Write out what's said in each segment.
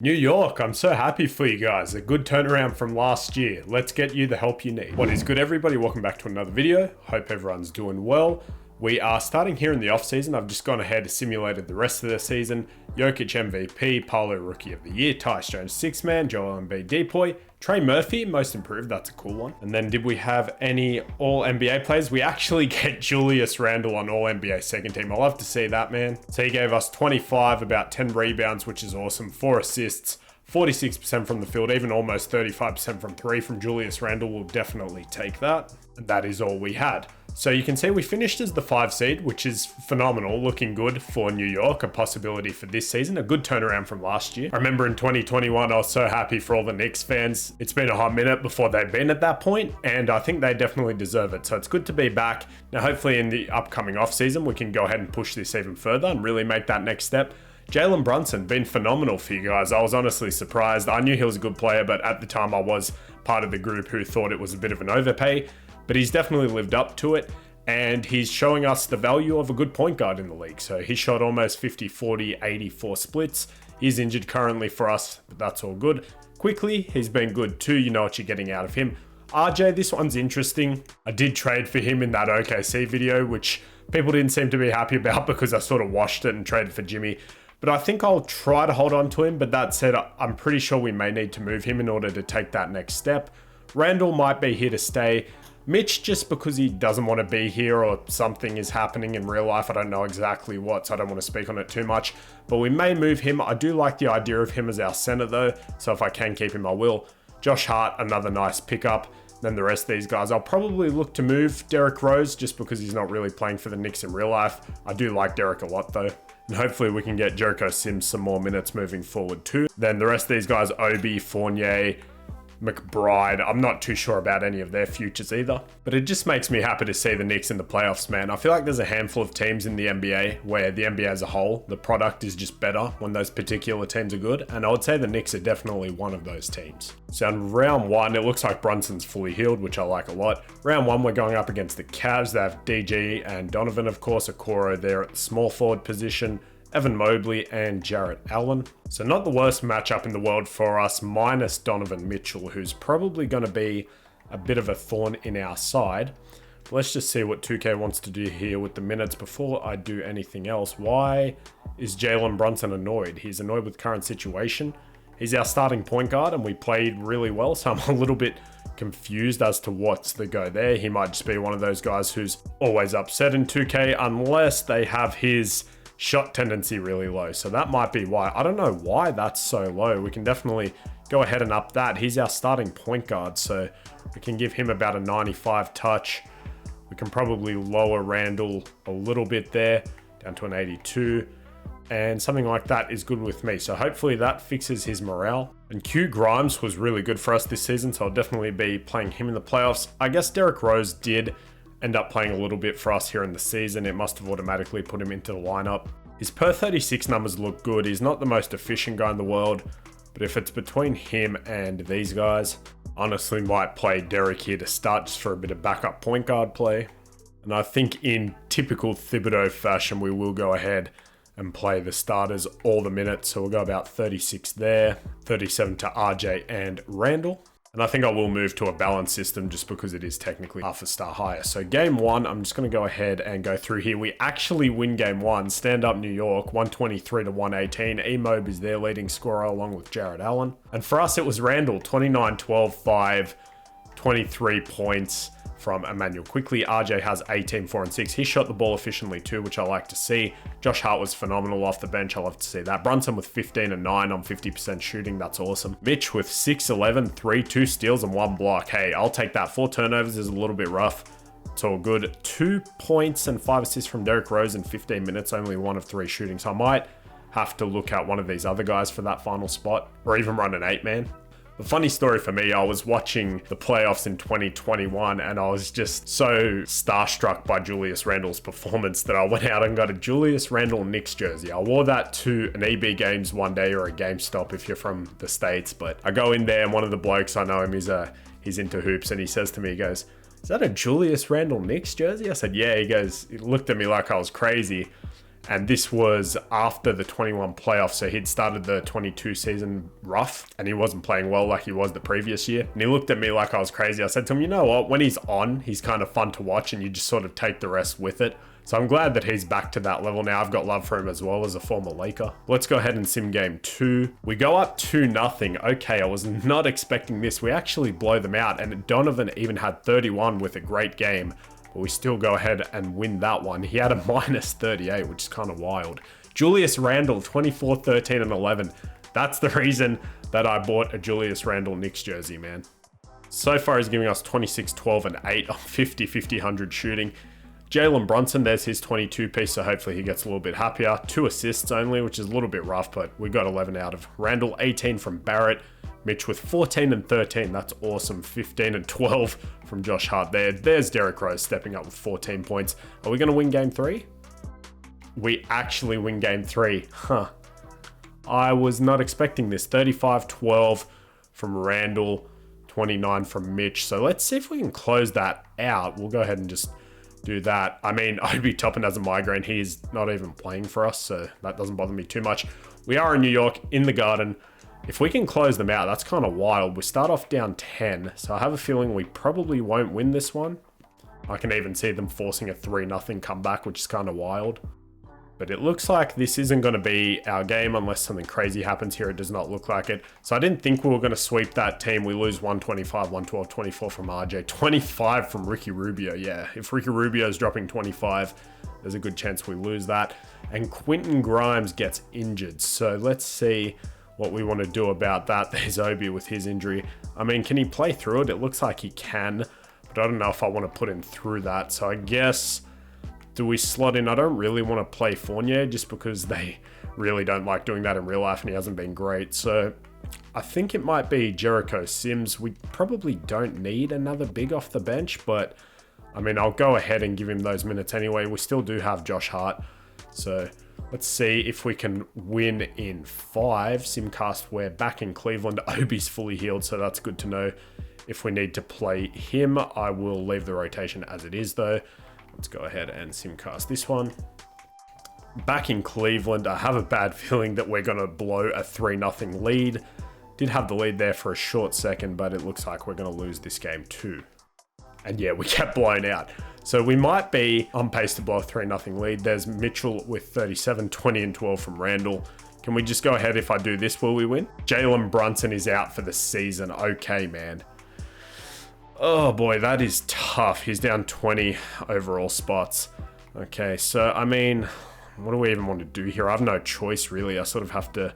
New York, I'm so happy for you guys. A good turnaround from last year. Let's get you the help you need. What is good, everybody? Welcome back to another video. Hope everyone's doing well. We are starting here in the off season. I've just gone ahead and simulated the rest of the season. Jokic MVP, Paolo Rookie of the Year, Tyus Jones 6-man, Joel Embiid Depoy, Trey Murphy, most improved, that's a cool one. And then did we have any all NBA players? We actually get Julius Randle on all NBA second team. I love to see that, man. So he gave us 25, about 10 rebounds, which is awesome, 4 assists, 46% from the field, even almost 35% from three from Julius Randle. Will definitely take that. And that is all we had. So you can see we finished as the 5 seed, which is phenomenal, looking good for New York, a possibility for this season, a good turnaround from last year. I remember in 2021, I was so happy for all the Knicks fans. It's been a hot minute before they've been at that point, and I think they definitely deserve it. So it's good to be back. Now, hopefully in the upcoming offseason, we can go ahead and push this even further and really make that next step. Jalen Brunson, been phenomenal for you guys. I was honestly surprised. I knew he was a good player, but at the time I was part of the group who thought it was a bit of an overpay. But he's definitely lived up to it, and he's showing us the value of a good point guard in the league. So he shot almost 50, 40, 84 splits. He's injured currently for us, but that's all good. Quickly, he's been good too. You know what you're getting out of him. RJ, this one's interesting. I did trade for him in that OKC video, which people didn't seem to be happy about because I sort of washed it and traded for Jimmy. But I think I'll try to hold on to him. But that said, I'm pretty sure we may need to move him in order to take that next step. Randall might be here to stay. Mitch, just because he doesn't want to be here or something is happening in real life. I don't know exactly what, so I don't want to speak on it too much. But we may move him. I do like the idea of him as our center though. So if I can keep him, I will. Josh Hart, another nice pickup. Then the rest of these guys, I'll probably look to move Derrick Rose just because he's not really playing for the Knicks in real life. I do like Derrick a lot though. And hopefully we can get Jericho Sims some more minutes moving forward too. Then the rest of these guys, Obi, Fournier, McBride, I'm not too sure about any of their futures either. But it just makes me happy to see the Knicks in the playoffs, man. I feel like there's a handful of teams in the NBA where the NBA as a whole, the product is just better when those particular teams are good. And I would say the Knicks are definitely one of those teams. So in round 1, it looks like Brunson's fully healed, which I like a lot. Round 1, we're going up against the Cavs. They have DG and Donovan, of course, Okoro there at the small forward position. Evan Mobley and Jarrett Allen. So not the worst matchup in the world for us, minus Donovan Mitchell, who's probably going to be a bit of a thorn in our side. But let's just see what 2K wants to do here with the minutes before I do anything else. Why is Jalen Brunson annoyed? He's annoyed with current situation. He's our starting point guard and we played really well, so I'm a little bit confused as to what's the go there. He might just be one of those guys who's always upset in 2K unless they have his shot tendency really low. So that might be why. I don't know why that's so low. We can definitely go ahead and up that. He's our starting point guard, so we can give him about a 95 touch. We can probably lower Randall a little bit there, down to an 82. And something like that is good with me. So hopefully that fixes his morale. And Q Grimes was really good for us this season, so I'll definitely be playing him in the playoffs. I guess Derrick Rose did end up playing a little bit for us here in the season. It must have automatically put him into the lineup. His per 36 numbers look good. He's not the most efficient guy in the world, but if it's between him and these guys, honestly might play Derrick here to start just for a bit of backup point guard play. And I think in typical Thibodeau fashion, we will go ahead and play the starters all the minutes. So we'll go about 36 there, 37 to RJ and Randall. And I think I will move to a balanced system just because it is technically half a star higher. So game 1, I'm just going to go ahead and go through here. We actually win game 1, stand up New York, 123 to 118. E-Mob is their leading scorer along with Jarrett Allen. And for us, it was Randall, 29, 12, 5, 23 points from Emmanuel quickly. RJ has 18, 4, and 6. He shot the ball efficiently too, which I like to see. Josh Hart was phenomenal off the bench. I love to see that. Brunson with 15 and 9 on 50% shooting. That's awesome. Mitch with 6, 11, 3, 2 steals, and 1 block. Hey, I'll take that. 4 turnovers is a little bit rough. It's all good. 2 points and 5 assists from Derrick Rose in 15 minutes. Only 1 of 3 shooting. So I might have to look at one of these other guys for that final spot, or even run an 8-man. The funny story for me, I was watching the playoffs in 2021 and I was just so starstruck by Julius Randle's performance that I went out and got a Julius Randle Knicks jersey. I wore that to an EB Games one day, or a GameStop if you're from the States, but I go in there and one of the blokes, I know him, he's into hoops, and he says to me, he goes, "Is that a Julius Randle Knicks jersey?" I said, "Yeah." He looked at me like I was crazy. And this was after the 21 playoffs, so he'd started the 22 season rough, and he wasn't playing well like he was the previous year. And he looked at me like I was crazy. I said to him, you know what, when he's on, he's kind of fun to watch, and you just sort of take the rest with it. So I'm glad that he's back to that level now. I've got love for him as well as a former Laker. Let's go ahead and sim game 2. We go up 2-0. Okay, I was not expecting this. We actually blow them out, and Donovan even had 31 with a great game. But we still go ahead and win that one. He had a minus 38, which is kind of wild. Julius Randle, 24, 13, and 11. That's the reason that I bought a Julius Randle Knicks jersey, man. So far, he's giving us 26, 12, and 8 on 50, 50, 100 shooting. Jalen Brunson, there's his 22 piece, so hopefully he gets a little bit happier. 2 assists only, which is a little bit rough, but we got 11 out of Randle, 18 from Barrett. Mitch with 14 and 13. That's awesome. 15 and 12 from Josh Hart there. There's Derrick Rose stepping up with 14 points. Are we going to win game 3? We actually win game 3. Huh. I was not expecting this. 35-12 from Randle, 29 from Mitch. So let's see if we can close that out. We'll go ahead and just do that. I mean, Obi Toppin has a migraine. He's not even playing for us, so that doesn't bother me too much. We are in New York, in the Garden. If we can close them out, that's kind of wild. We start off down 10, so I have a feeling we probably won't win this one. I can even see them forcing a 3-0 comeback, which is kind of wild. But it looks like this isn't going to be our game unless something crazy happens here. It does not look like it. So I didn't think we were going to sweep that team. We lose 125, 112, 24 from RJ. 25 from Ricky Rubio. Yeah, if Ricky Rubio is dropping 25, there's a good chance we lose that. And Quentin Grimes gets injured. So let's see what we want to do about that. There's Obi with his injury. I mean, can he play through it? It looks like he can, but I don't know if I want to put him through that. So I guess, do we slot in? I don't really want to play Fournier just because they really don't like doing that in real life and he hasn't been great. So I think it might be Jericho Sims. We probably don't need another big off the bench, but I mean, I'll go ahead and give him those minutes anyway. We still do have Josh Hart. So let's see if we can win in 5. Simcast, we're back in Cleveland. Obi's fully healed, so that's good to know. If we need to play him, I will leave the rotation as it is, though. Let's go ahead and Simcast this one. Back in Cleveland, I have a bad feeling that we're going to blow a 3-0 lead. Did have the lead there for a short second, but it looks like we're going to lose this game too. And yeah, we get blown out. So we might be on pace to blow a 3-0 lead. There's Mitchell with 37, 20 and 12 from Randle. Can we just go ahead? If I do this, will we win? Jalen Brunson is out for the season. Okay, man. Oh boy, that is tough. He's down 20 overall spots. Okay, so I mean, what do we even want to do here? I have no choice really. I sort of have to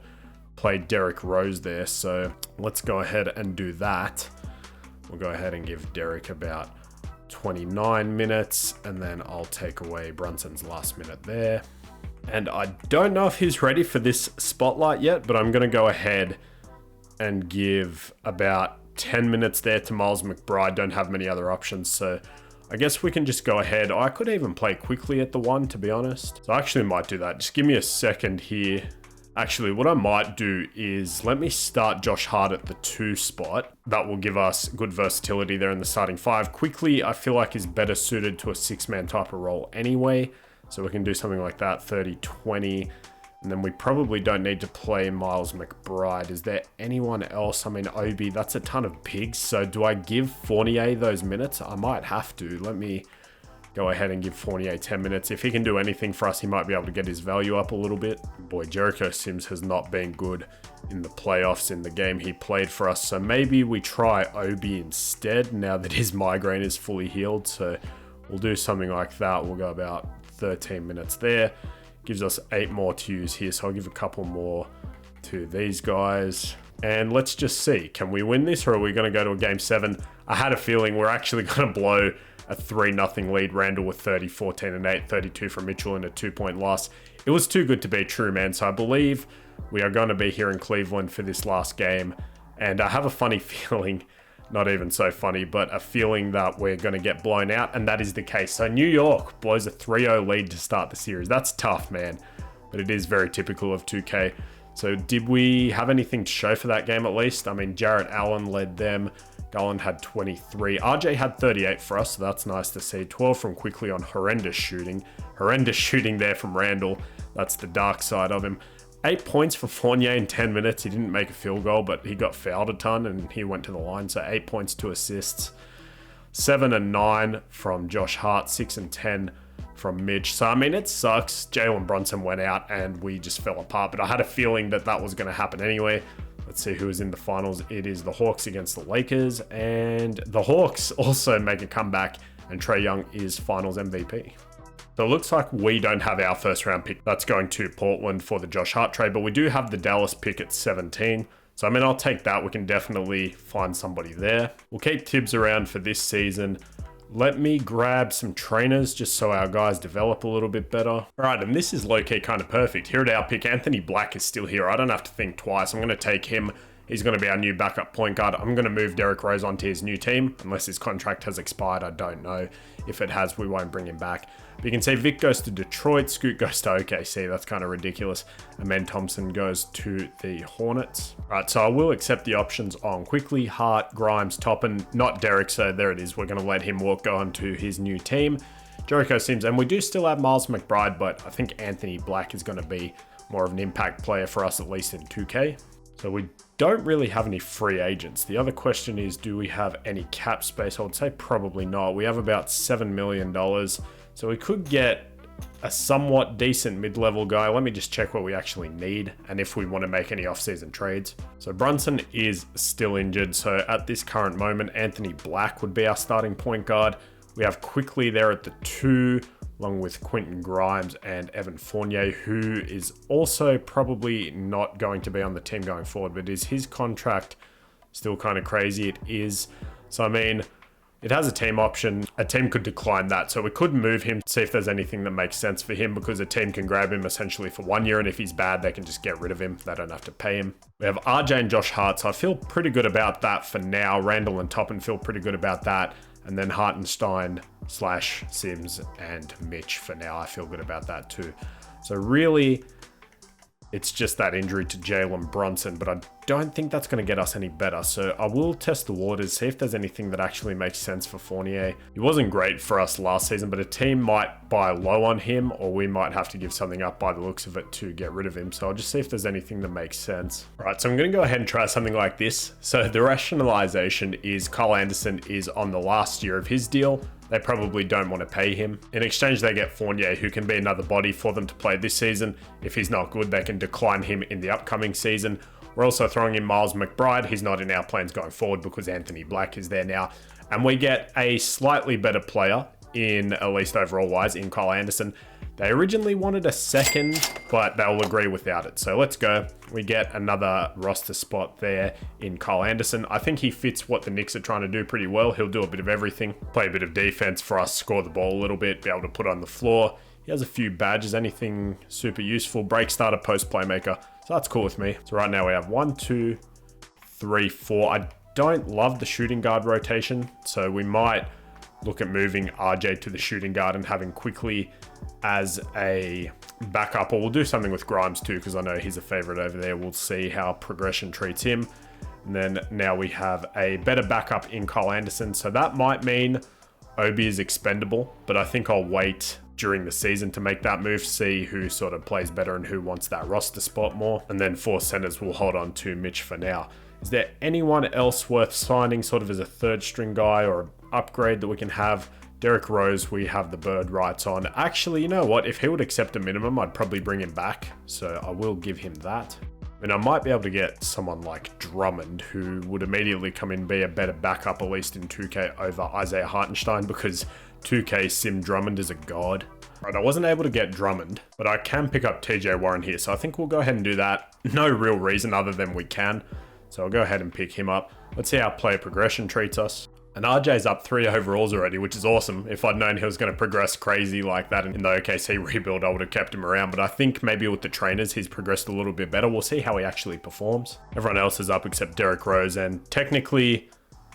play Derrick Rose there. So let's go ahead and do that. We'll go ahead and give Derrick about 29 minutes, and then I'll take away Brunson's last minute there. And I don't know if he's ready for this spotlight yet, but I'm going to go ahead and give about 10 minutes there to Miles McBride. Don't have many other options, so I guess we can just go ahead. I could even play quickly at the 1, to be honest. So I actually might do that. Just give me a second here. Actually, what I might do is let me start Josh Hart at the 2 spot. That will give us good versatility there in the starting 5. Quickly, I feel like is better suited to a 6-man type of role anyway. So we can do something like that, 30-20. And then we probably don't need to play Miles McBride. Is there anyone else? I mean, Obi, that's a ton of pigs. So do I give Fournier those minutes? I might have to. Let me go ahead and give Fournier 10 minutes. If he can do anything for us, he might be able to get his value up a little bit. Boy, Jericho Sims has not been good in the playoffs in the game he played for us. So maybe we try Obi instead now that his migraine is fully healed. So we'll do something like that. We'll go about 13 minutes there. Gives us 8 more to use here. So I'll give a couple more to these guys. And let's just see. Can we win this, or are we going to go to a game 7? I had a feeling we're actually going to blow a 3-0 lead. Randle with 30, 14 and 8, 32 from Mitchell in a 2-point loss. It was too good to be true, man. So I believe we are going to be here in Cleveland for this last game. And I have a funny feeling, not even so funny, but a feeling that we're going to get blown out. And that is the case. So New York blows a 3-0 lead to start the series. That's tough, man. But it is very typical of 2K. So did we have anything to show for that game at least? I mean, Jarrett Allen led them. Garland had 23. RJ had 38 for us, so that's nice to see. 12 from Quickly on horrendous shooting. Horrendous shooting there from Randle. That's the dark side of him. 8 points for Fournier in 10 minutes. He didn't make a field goal, but he got fouled a ton and he went to the line. So 8 points, 2 assists. 7 and 9 from Josh Hart. 6 and 10 from Mitch. So, I mean, it sucks. Jalen Brunson went out and we just fell apart. But I had a feeling that that was going to happen anyway. Let's see who is in the finals. It is the Hawks against the Lakers. And the Hawks also make a comeback. And Trae Young is finals MVP. So it looks like we don't have our first round pick. That's going to Portland for the Josh Hart trade, but we do have the Dallas pick at 17. So, I mean, I'll take that. We can definitely find somebody there. We'll keep Tibbs around for this season. Let me grab some trainers just so our guys develop a little bit better. All right, and this is low-key kind of perfect. Here at our pick, Anthony Black is still here. I don't have to think twice. I'm going to take him. He's going to be our new backup point guard. I'm going to move Derrick Rose onto his new team, unless his contract has expired. I don't know. If it has, we won't bring him back. But you can see Vic goes to Detroit, Scoot goes to OKC. That's kind of ridiculous. And then Thompson goes to the Hornets. All right, so I will accept the options on quickly. Hart, Grimes, Toppin, not Derrick. So there it is. We're going to let him go on to his new team. Jericho Sims, and we do still have Miles McBride, but I think Anthony Black is going to be more of an impact player for us, at least in 2K. So we don't really have any free agents. The other question is, do we have any cap space? I would say probably not. We have about $7 million. So we could get a somewhat decent mid-level guy. Let me just check what we actually need and if we want to make any off-season trades. So Brunson is still injured. So at this current moment, Anthony Black would be our starting point guard. We have Quickly there at the 2, along with Quentin Grimes and Evan Fournier, who is also probably not going to be on the team going forward, but is his contract still kind of crazy? It is. So, I mean, it has a team option. A team could decline that. So we could move him, see if there's anything that makes sense for him, because a team can grab him essentially for 1 year. And if he's bad, they can just get rid of him. They don't have to pay him. We have RJ and Josh Hart. So I feel pretty good about that for now. Randall and Toppin feel pretty good about that. And then Hartenstein / Sims and Mitch for now. I feel good about that too. So really, it's just that injury to Jalen Brunson, but I don't think that's going to get us any better. So I will test the waters, see if there's anything that actually makes sense for Fournier. He wasn't great for us last season, but a team might buy low on him, or we might have to give something up by the looks of it to get rid of him. So I'll just see if there's anything that makes sense. All right, so I'm going to go ahead and try something like this. So the rationalization is Kyle Anderson is on the last year of his deal. They probably don't want to pay him. In exchange, they get Fournier, who can be another body for them to play this season. If he's not good, they can decline him in the upcoming season. We're also throwing in Miles McBride. He's not in our plans going forward because Anthony Black is there now. And we get a slightly better player in, at least overall wise, in Kyle Anderson. They originally wanted a second, but they'll agree without it. So let's go. We get another roster spot there in Kyle Anderson. I think he fits what the Knicks are trying to do pretty well. He'll do a bit of everything, play a bit of defense for us, score the ball a little bit, be able to put on the floor. He has a few badges, anything super useful, break starter, post playmaker. So that's cool with me. So right now we have 1, 2, 3, 4. I don't love the shooting guard rotation. So we might look at moving RJ to the shooting guard and having Quickly as a backup, or we'll do something with Grimes too, because I know he's a favorite over there. We'll see how progression treats him. And then now we have a better backup in Kyle Anderson. So that might mean Obi is expendable, but I think I'll wait during the season to make that move, see who sort of plays better and who wants that roster spot more. And then for centers, we'll hold on to Mitch for now. Is there anyone else worth signing sort of as a third string guy or upgrade that we can have? Derrick Rose, we have the bird rights on. Actually, you know what? If he would accept a minimum, I'd probably bring him back. So I will give him that. And I might be able to get someone like Drummond, who would immediately come in and be a better backup, at least in 2K, over Isaiah Hartenstein, because 2K Sim Drummond is a god. Right, I wasn't able to get Drummond, but I can pick up TJ Warren here. So I think we'll go ahead and do that. No real reason other than we can. So I'll go ahead and pick him up. Let's see how player progression treats us. And RJ's up 3 overalls already, which is awesome. If I'd known he was going to progress crazy like that in the OKC rebuild, I would have kept him around. But I think maybe with the trainers, he's progressed a little bit better. We'll see how he actually performs. Everyone else is up except Derrick Rose. And technically,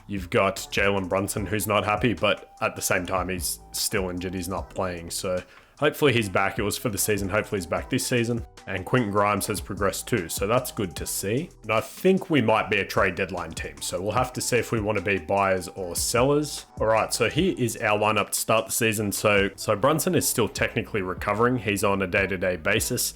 you've got Jalen Brunson, who's not happy. But at the same time, he's still injured. He's not playing. So hopefully he's back. It was for the season. Hopefully he's back this season. And Quentin Grimes has progressed too, so that's good to see. And I think we might be a trade deadline team, so we'll have to see if we want to be buyers or sellers. All right, so here is our lineup to start the season. So Brunson is still technically recovering. He's on a day-to-day basis,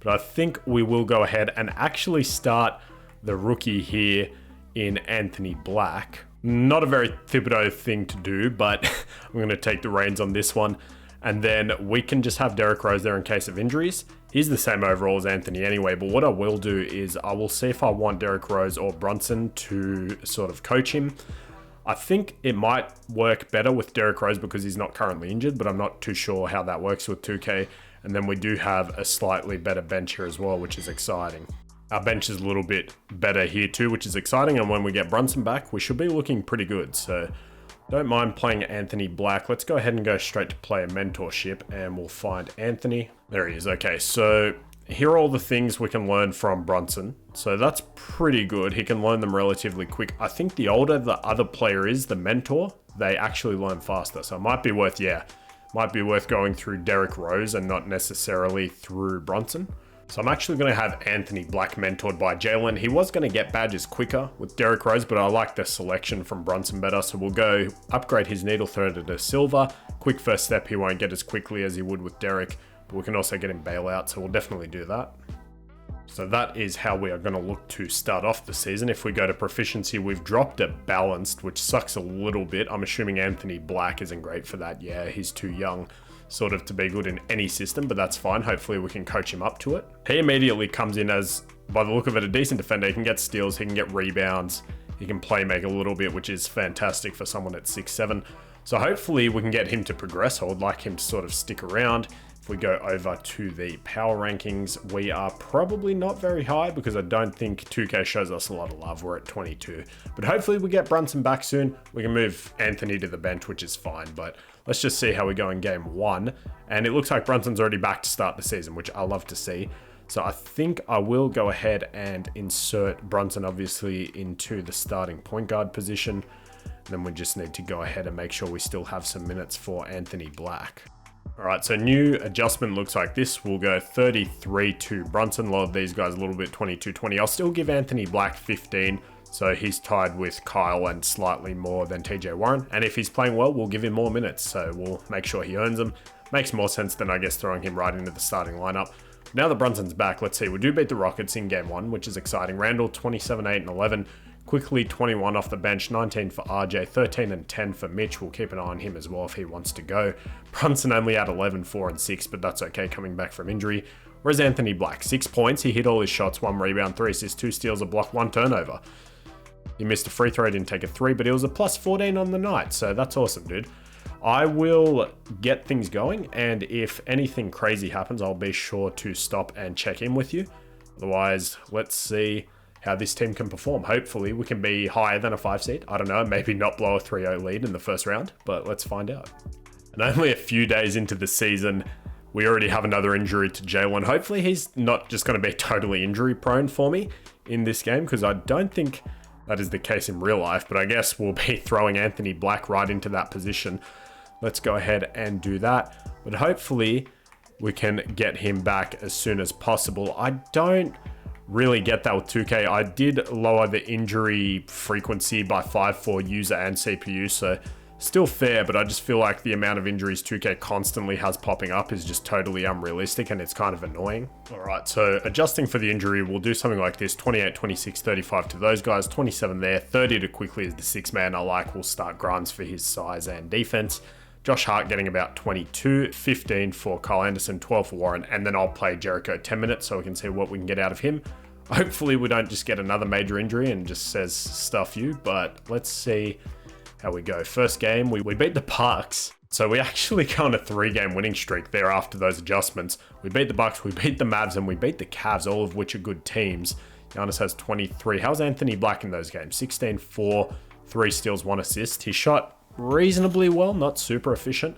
but I think we will go ahead and actually start the rookie here in Anthony Black. Not a very Thibodeau thing to do, but I'm going to take the reins on this one. And then we can just have Derrick Rose there in case of injuries. He's the same overall as Anthony anyway, but what I will do is I will see if I want Derrick Rose or Brunson to sort of coach him. I think it might work better with Derrick Rose because he's not currently injured, but I'm not too sure how that works with 2K. And then we do have a slightly better bench here as well, which is exciting. Our bench is a little bit better here too, which is exciting. And when we get Brunson back, we should be looking pretty good. So don't mind playing Anthony Black. Let's go ahead and go straight to player mentorship and we'll find Anthony. There he is. Okay, so here are all the things we can learn from Brunson. So that's pretty good. He can learn them relatively quick. I think the older the other player is, the mentor, they actually learn faster. So it might be worth, going through Derrick Rose and not necessarily through Brunson. So I'm actually going to have Anthony Black mentored by Jalen. He was going to get badges quicker with Derrick Rose, but I like the selection from Brunson better. So we'll go upgrade his needle threader to silver. Quick first step, he won't get as quickly as he would with Derrick, but we can also get him bailout. So we'll definitely do that. So that is how we are going to look to start off the season. If we go to proficiency, we've dropped it balanced, which sucks a little bit. I'm assuming Anthony Black isn't great for that. Yeah, he's too young sort of to be good in any system, but that's fine. Hopefully we can coach him up to it. He immediately comes in as, by the look of it, a decent defender. He can get steals, he can get rebounds, he can play make a little bit, which is fantastic for someone at 6'7". So hopefully we can get him to progress. I would like him to sort of stick around. If we go over to the power rankings, we are probably not very high because I don't think 2K shows us a lot of love. We're at 22, but hopefully we get Brunson back soon. We can move Anthony to the bench, which is fine, but let's just see how we go in game one. And it looks like Brunson's already back to start the season, which I love to see. So I think I will go ahead and insert Brunson obviously into the starting point guard position. And then we just need to go ahead and make sure we still have some minutes for Anthony Black. All right, so new adjustment looks like this. We'll go 33 to Brunson. A lot of these guys a little bit 22-20. I'll still give Anthony Black 15. So he's tied with Kyle and slightly more than TJ Warren. And if he's playing well, we'll give him more minutes. So we'll make sure he earns them. Makes more sense than, I guess, throwing him right into the starting lineup. Now that Brunson's back, let's see. We do beat the Rockets in game one, which is exciting. Randall, 27, 8, and 11. Quickly, 21 off the bench, 19 for RJ, 13 and 10 for Mitch. We'll keep an eye on him as well if he wants to go. Brunson only had 11, 4, and 6, but that's okay coming back from injury. Whereas Anthony Black, 6 points. He hit all his shots, 1 rebound, 3 assists, 2 steals, a block, 1 turnover. He missed a free throw, didn't take a 3, but he was a plus 14 on the night. So that's awesome, dude. I will get things going, and if anything crazy happens, I'll be sure to stop and check in with you. Otherwise, let's see how this team can perform. Hopefully, we can be higher than a 5 seed. I don't know, maybe not blow a 3-0 lead in the first round, but let's find out. And only a few days into the season, we already have another injury to Jalen. Hopefully, he's not just going to be totally injury prone for me in this game, because I don't think that is the case in real life, but I guess we'll be throwing Anthony Black right into that position. Let's go ahead and do that. But hopefully we can get him back as soon as possible. I don't really get that with 2K. I did lower the injury frequency by 5 for user and CPU, so still fair, but I just feel like the amount of injuries 2K constantly has popping up is just totally unrealistic and it's kind of annoying. All right, so adjusting for the injury, we'll do something like this: 28, 26, 35 to those guys, 27 there, 30 to Quickly is the 6 man I like. We'll start Grimes for his size and defense. Josh Hart getting about 22, 15 for Kyle Anderson, 12 for Warren, and then I'll play Jericho 10 minutes so we can see what we can get out of him. Hopefully we don't just get another major injury and just says stuff you, but let's see how we go. First game, we beat the Bucks. So we actually go on a 3-game winning streak there after those adjustments. We beat the Bucks, we beat the Mavs, and we beat the Cavs, all of which are good teams. Giannis has 23. How's Anthony Black in those games? 16, 4, 3 steals, 1 assist. He shot reasonably well, not super efficient,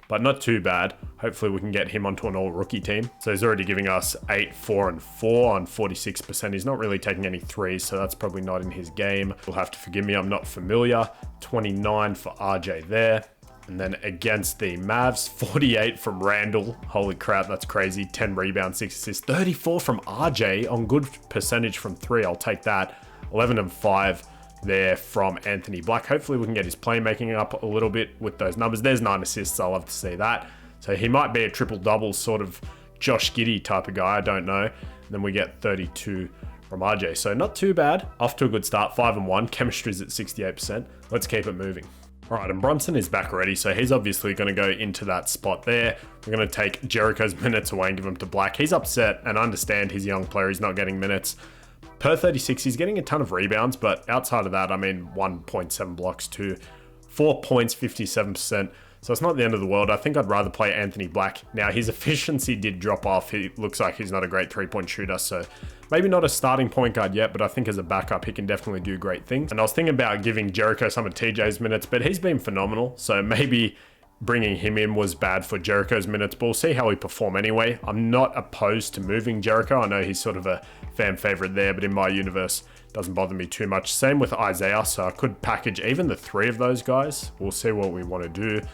but not too bad. Hopefully we can get him onto an all-rookie team. So he's already giving us 8, 4, and 4 on 46%. He's not really taking any threes, so that's probably not in his game. You'll have to forgive me, I'm not familiar. 29 for RJ there. And then against the Mavs, 48 from Randall. Holy crap, that's crazy. 10 rebounds, 6 assists. 34 from RJ on good percentage from 3. I'll take that. 11 and 5 there from Anthony Black. Hopefully we can get his playmaking up a little bit with those numbers. There's 9 assists. I love to see that. So he might be a triple-double sort of Josh Giddey type of guy. I don't know. And then we get 32 from RJ. So not too bad. Off to a good start. 5 and 1. Chemistry's at 68%. Let's keep it moving. All right, and Brunson is back already, so he's obviously going to go into that spot there. We're going to take Jericho's minutes away and give them to Black. He's upset, and I understand he's a young player. He's not getting minutes. Per 36, he's getting a ton of rebounds, but outside of that, I mean, 1.7 blocks to 4 points, 57%. So it's not the end of the world. I think I'd rather play Anthony Black. Now, his efficiency did drop off. He looks like he's not a great three-point shooter, so maybe not a starting point guard yet, but I think as a backup, he can definitely do great things. And I was thinking about giving Jericho some of TJ's minutes, but he's been phenomenal, so maybe bringing him in was bad for Jericho's minutes, but we'll see how he perform anyway. I'm not opposed to moving Jericho. I know he's sort of a fan favorite there, but in my universe, it doesn't bother me too much. Same with Isaiah, so I could package even the 3 of those guys. We'll see what we want to do.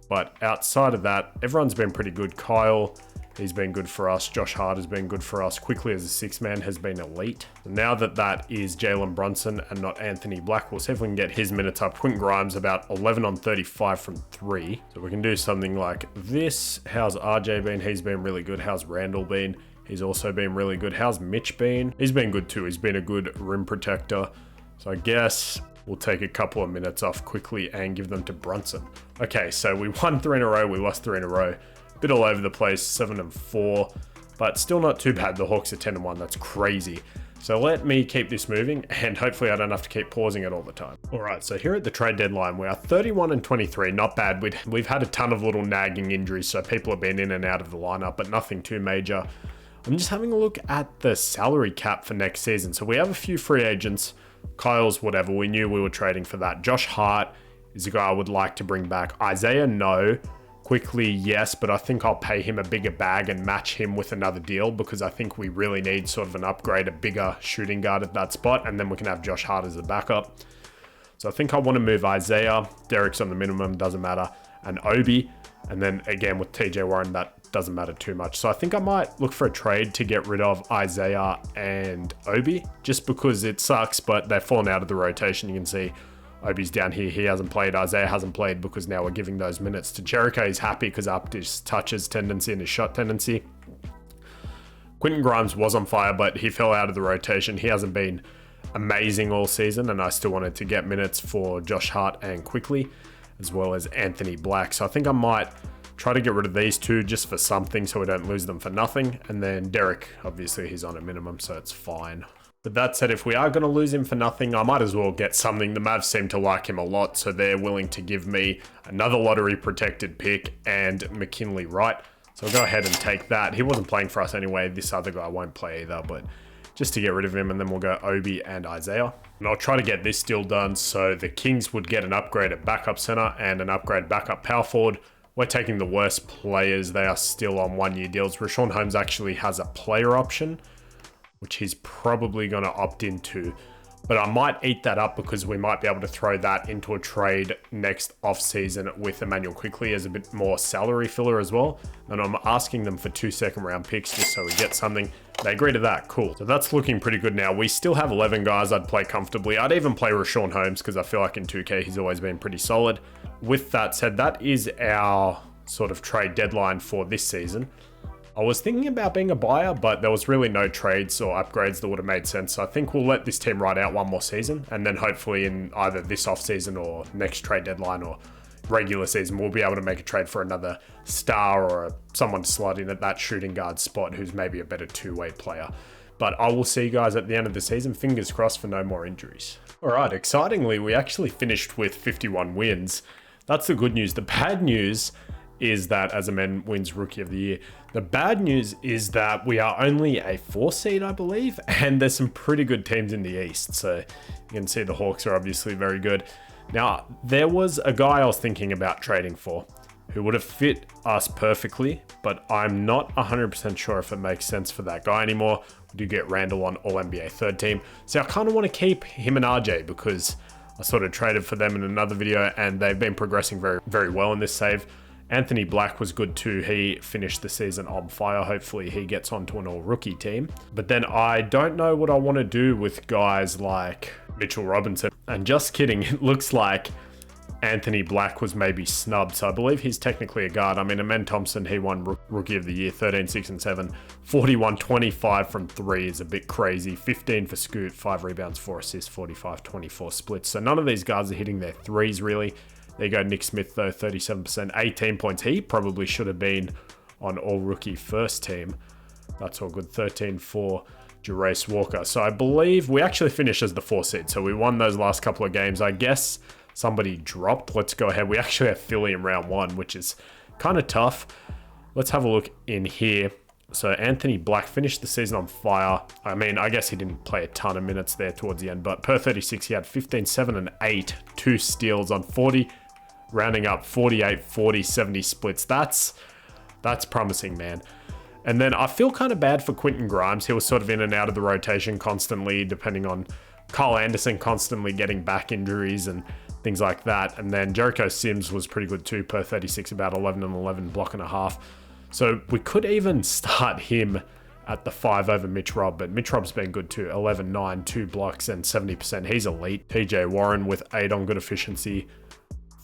But outside of that, everyone's been pretty good. Kyle, he's been good for us. Josh Hart has been good for us. Quickly as a 6-man has been elite. Now that is Jalen Brunson and not Anthony Black, we'll see if we can get his minutes up. Quentin Grimes about 11 on 35 from 3. So we can do something like this. How's RJ been? He's been really good. How's Randall been? He's also been really good. How's Mitch been? He's been good too. He's been a good rim protector. So I guess we'll take a couple of minutes off quickly and give them to Brunson. Okay, so we won 3 in a row. We lost 3 in a row. Bit all over the place, 7 and 4, but still not too bad. The Hawks are 10 and 1. That's crazy. So let me keep this moving, and hopefully I don't have to keep pausing it all the time. All right, so here at the trade deadline, we are 31 and 23. Not bad. We've had a ton of little nagging injuries, so people have been in and out of the lineup, but nothing too major. I'm just having a look at the salary cap for next season. So we have a few free agents. Kyle's whatever. We knew we were trading for that. Josh Hart is a guy I would like to bring back. Isaiah, no. Quickly, yes, but I think I'll pay him a bigger bag and match him with another deal because I think we really need sort of an upgrade, a bigger shooting guard at that spot, and then we can have Josh Hart as a backup. So I think I want to move Isaiah. Derek's on the minimum, doesn't matter. And Obi. And then again with TJ Warren, that doesn't matter too much. So I think I might look for a trade to get rid of Isaiah and Obi, just because it sucks, but they've fallen out of the rotation. You can see Obi's down here. He hasn't played. Isaiah hasn't played because now we're giving those minutes to Jericho. He's happy because upped his touches tendency and his shot tendency. Quentin Grimes was on fire, but he fell out of the rotation. He hasn't been amazing all season, and I still wanted to get minutes for Josh Hart and Quickly, as well as Anthony Black. So I think I might try to get rid of these 2 just for something so we don't lose them for nothing. And then Derek, obviously he's on a minimum, so it's fine. But that said, if we are going to lose him for nothing, I might as well get something. The Mavs seem to like him a lot, so they're willing to give me another lottery protected pick and McKinley Wright. So I'll go ahead and take that. He wasn't playing for us anyway. This other guy won't play either, but just to get rid of him, and then we'll go Obi and Isaiah. And I'll try to get this deal done so the Kings would get an upgrade at backup center and an upgrade backup power forward. We're taking the worst players. They are still on 1-year deals. Rashawn Holmes actually has a player option, which he's probably going to opt into. But I might eat that up because we might be able to throw that into a trade next offseason with Emmanuel Quickly as a bit more salary filler as well. And I'm asking them for 2 second-round picks just so we get something. They agree to that. Cool. So that's looking pretty good now. We still have 11 guys I'd play comfortably. I'd even play Rashawn Holmes because I feel like in 2K he's always been pretty solid. With that said, that is our sort of trade deadline for this season. I was thinking about being a buyer, but there was really no trades or upgrades that would have made sense. So I think we'll let this team ride out 1 more season, and then hopefully in either this offseason or next trade deadline or regular season, we'll be able to make a trade for another star or someone to slot in at that shooting guard spot who's maybe a better 2-way player. But I will see you guys at the end of the season. Fingers crossed for no more injuries. All right, excitingly, we actually finished with 51 wins. That's the good news. The bad news is that Azaman wins Rookie of the Year. The bad news is that we are only a 4 seed, I believe, and there's some pretty good teams in the East. So you can see the Hawks are obviously very good. Now, there was a guy I was thinking about trading for who would have fit us perfectly, but I'm not 100% sure if it makes sense for that guy anymore. We do get Randall on All-NBA 3rd team. So I kind of want to keep him and RJ because I sort of traded for them in another video, and they've been progressing very, very well in this save. Anthony Black was good too. He finished the season on fire. Hopefully he gets onto an all-rookie team. But then I don't know what I want to do with guys like Mitchell Robinson. And just kidding, it looks like Anthony Black was maybe snubbed. So I believe he's technically a guard. I mean, Amen Thompson, he won Rookie of the Year, 13, 6, and 7. 41, 25 from 3 is a bit crazy. 15 for Scoot, 5 rebounds, 4 assists, 45, 24 splits. So none of these guards are hitting their threes really. There you go, Nick Smith though, 37%, 18 points. He probably should have been on all-rookie first team. That's all good. 13 for Jerace Walker. So I believe we actually finished as the 4 seed. So we won those last couple of games. I guess somebody dropped. Let's go ahead. We actually have Philly in round 1, which is kind of tough. Let's have a look in here. So Anthony Black finished the season on fire. I mean, I guess he didn't play a ton of minutes there towards the end, but per 36, he had 15, 7, and 8, 2 steals on 40, rounding up 48, 40, 70 splits. That's promising, man. And then I feel kind of bad for Quentin Grimes. He was sort of in and out of the rotation constantly, depending on Kyle Anderson constantly getting back injuries and things like that. And then Jericho Sims was pretty good too, per 36, about 11 and 11, block and a half. So we could even start him at the 5 over Mitch Robb, but Mitch Robb's been good too. 11, 9, 2 blocks and 70%. He's elite. TJ Warren with 8 on good efficiency.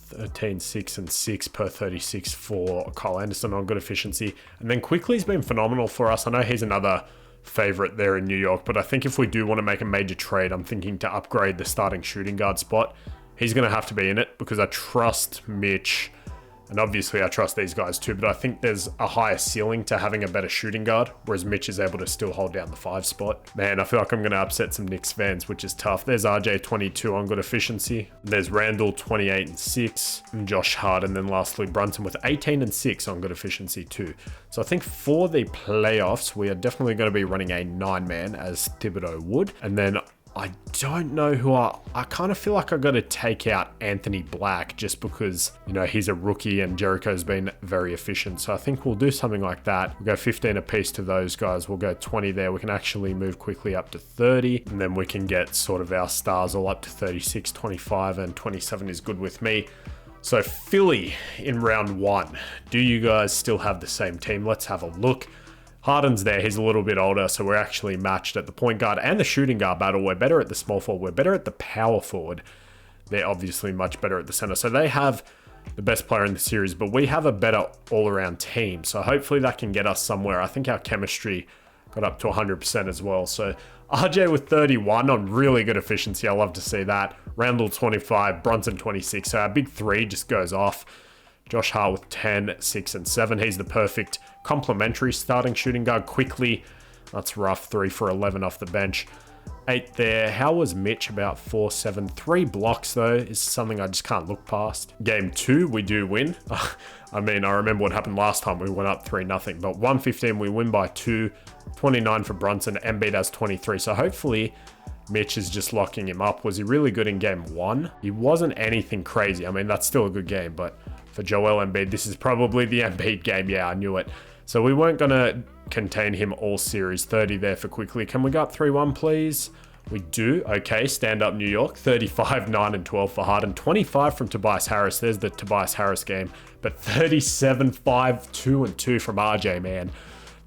13, 6, and 6 per 36 for Kyle Anderson on good efficiency. And then Quickly's been phenomenal for us. I know he's another favorite there in New York, but I think if we do want to make a major trade, I'm thinking to upgrade the starting shooting guard spot. He's going to have to be in it because I trust Mitch. And obviously I trust these guys too, but I think there's a higher ceiling to having a better shooting guard, whereas Mitch is able to still hold down the 5 spot. Man, I feel like I'm going to upset some Knicks fans, which is tough. There's RJ 22 on good efficiency. There's Randall 28 and 6, and Josh Hart, and then lastly Brunson with 18 and 6 on good efficiency too. So I think for the playoffs, we are definitely going to be running a 9-man as Thibodeau would. And then I don't know who I kind of feel like I got to take out Anthony Black just because, you know, he's a rookie and Jericho's been very efficient. So I think we'll do something like that. We'll go 15 apiece to those guys. We'll go 20 there. We can actually move quickly up to 30, and then we can get sort of our stars all up to 36, 25, and 27 is good with me. So Philly in round 1. Do you guys still have the same team? Let's have a look. Harden's there. He's a little bit older, so we're actually matched at the point guard and the shooting guard battle. We're better at the small forward. We're better at the power forward. They're obviously much better at the center. So they have the best player in the series, but we have a better all-around team. So hopefully that can get us somewhere. I think our chemistry got up to 100% as well. So RJ with 31 on really good efficiency. I love to see that. Randall 25, Brunson 26. So our big 3 just goes off. Josh Hart with 10, 6, and 7. He's the perfect complementary starting shooting guard. Quickly, that's rough. 3 for 11 off the bench. 8 there. How was Mitch? About 4, 7. 3 blocks, though, is something I just can't look past. Game 2, we do win. I mean, I remember what happened last time. We went up 3-0. But 115, we win by 2. 29 for Brunson. Embiid has 23. So hopefully Mitch is just locking him up. Was he really good in game 1? He wasn't anything crazy. I mean, that's still a good game, but for Joel Embiid, this is probably the Embiid game. Yeah, I knew it. So we weren't going to contain him all series. 30 there for Quickly. Can we go up 3-1, please? We do. Okay, stand up New York. 35, 9, and 12 for Harden. 25 from Tobias Harris. There's the Tobias Harris game. But 37, 5, 2, and 2 from RJ, man.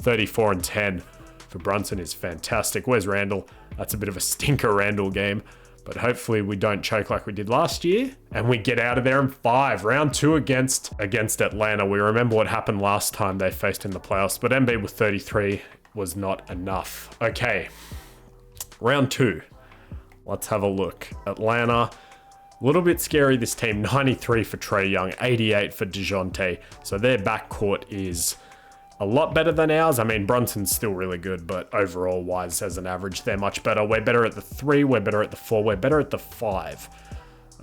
34 and 10 for Brunson is fantastic. Where's Randall? That's a bit of a stinker Randall game. But hopefully we don't choke like we did last year. And we get out of there in 5. Round 2 against Atlanta. We remember what happened last time they faced in the playoffs. But Embiid with 33 was not enough. Okay. Round 2. Let's have a look. Atlanta. A little bit scary, this team. 93 for Trae Young. 88 for DeJounte. So their backcourt is a lot better than ours. I mean, Brunson's still really good, but overall wise as an average, they're much better. We're better at the 3, we're better at the 4, we're better at the 5.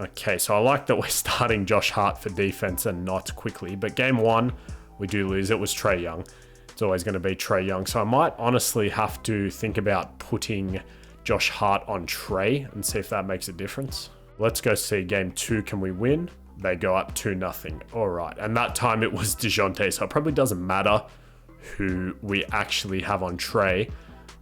Okay, so I like that we're starting Josh Hart for defense and not Quickly, but game 1, we do lose. It was Trae Young. It's always going to be Trae Young. So I might honestly have to think about putting Josh Hart on Trae and see if that makes a difference. Let's go see game 2. Can we win? They go up 2-0. All right, and that time it was DeJounte, so it probably doesn't matter who we actually have on Trae.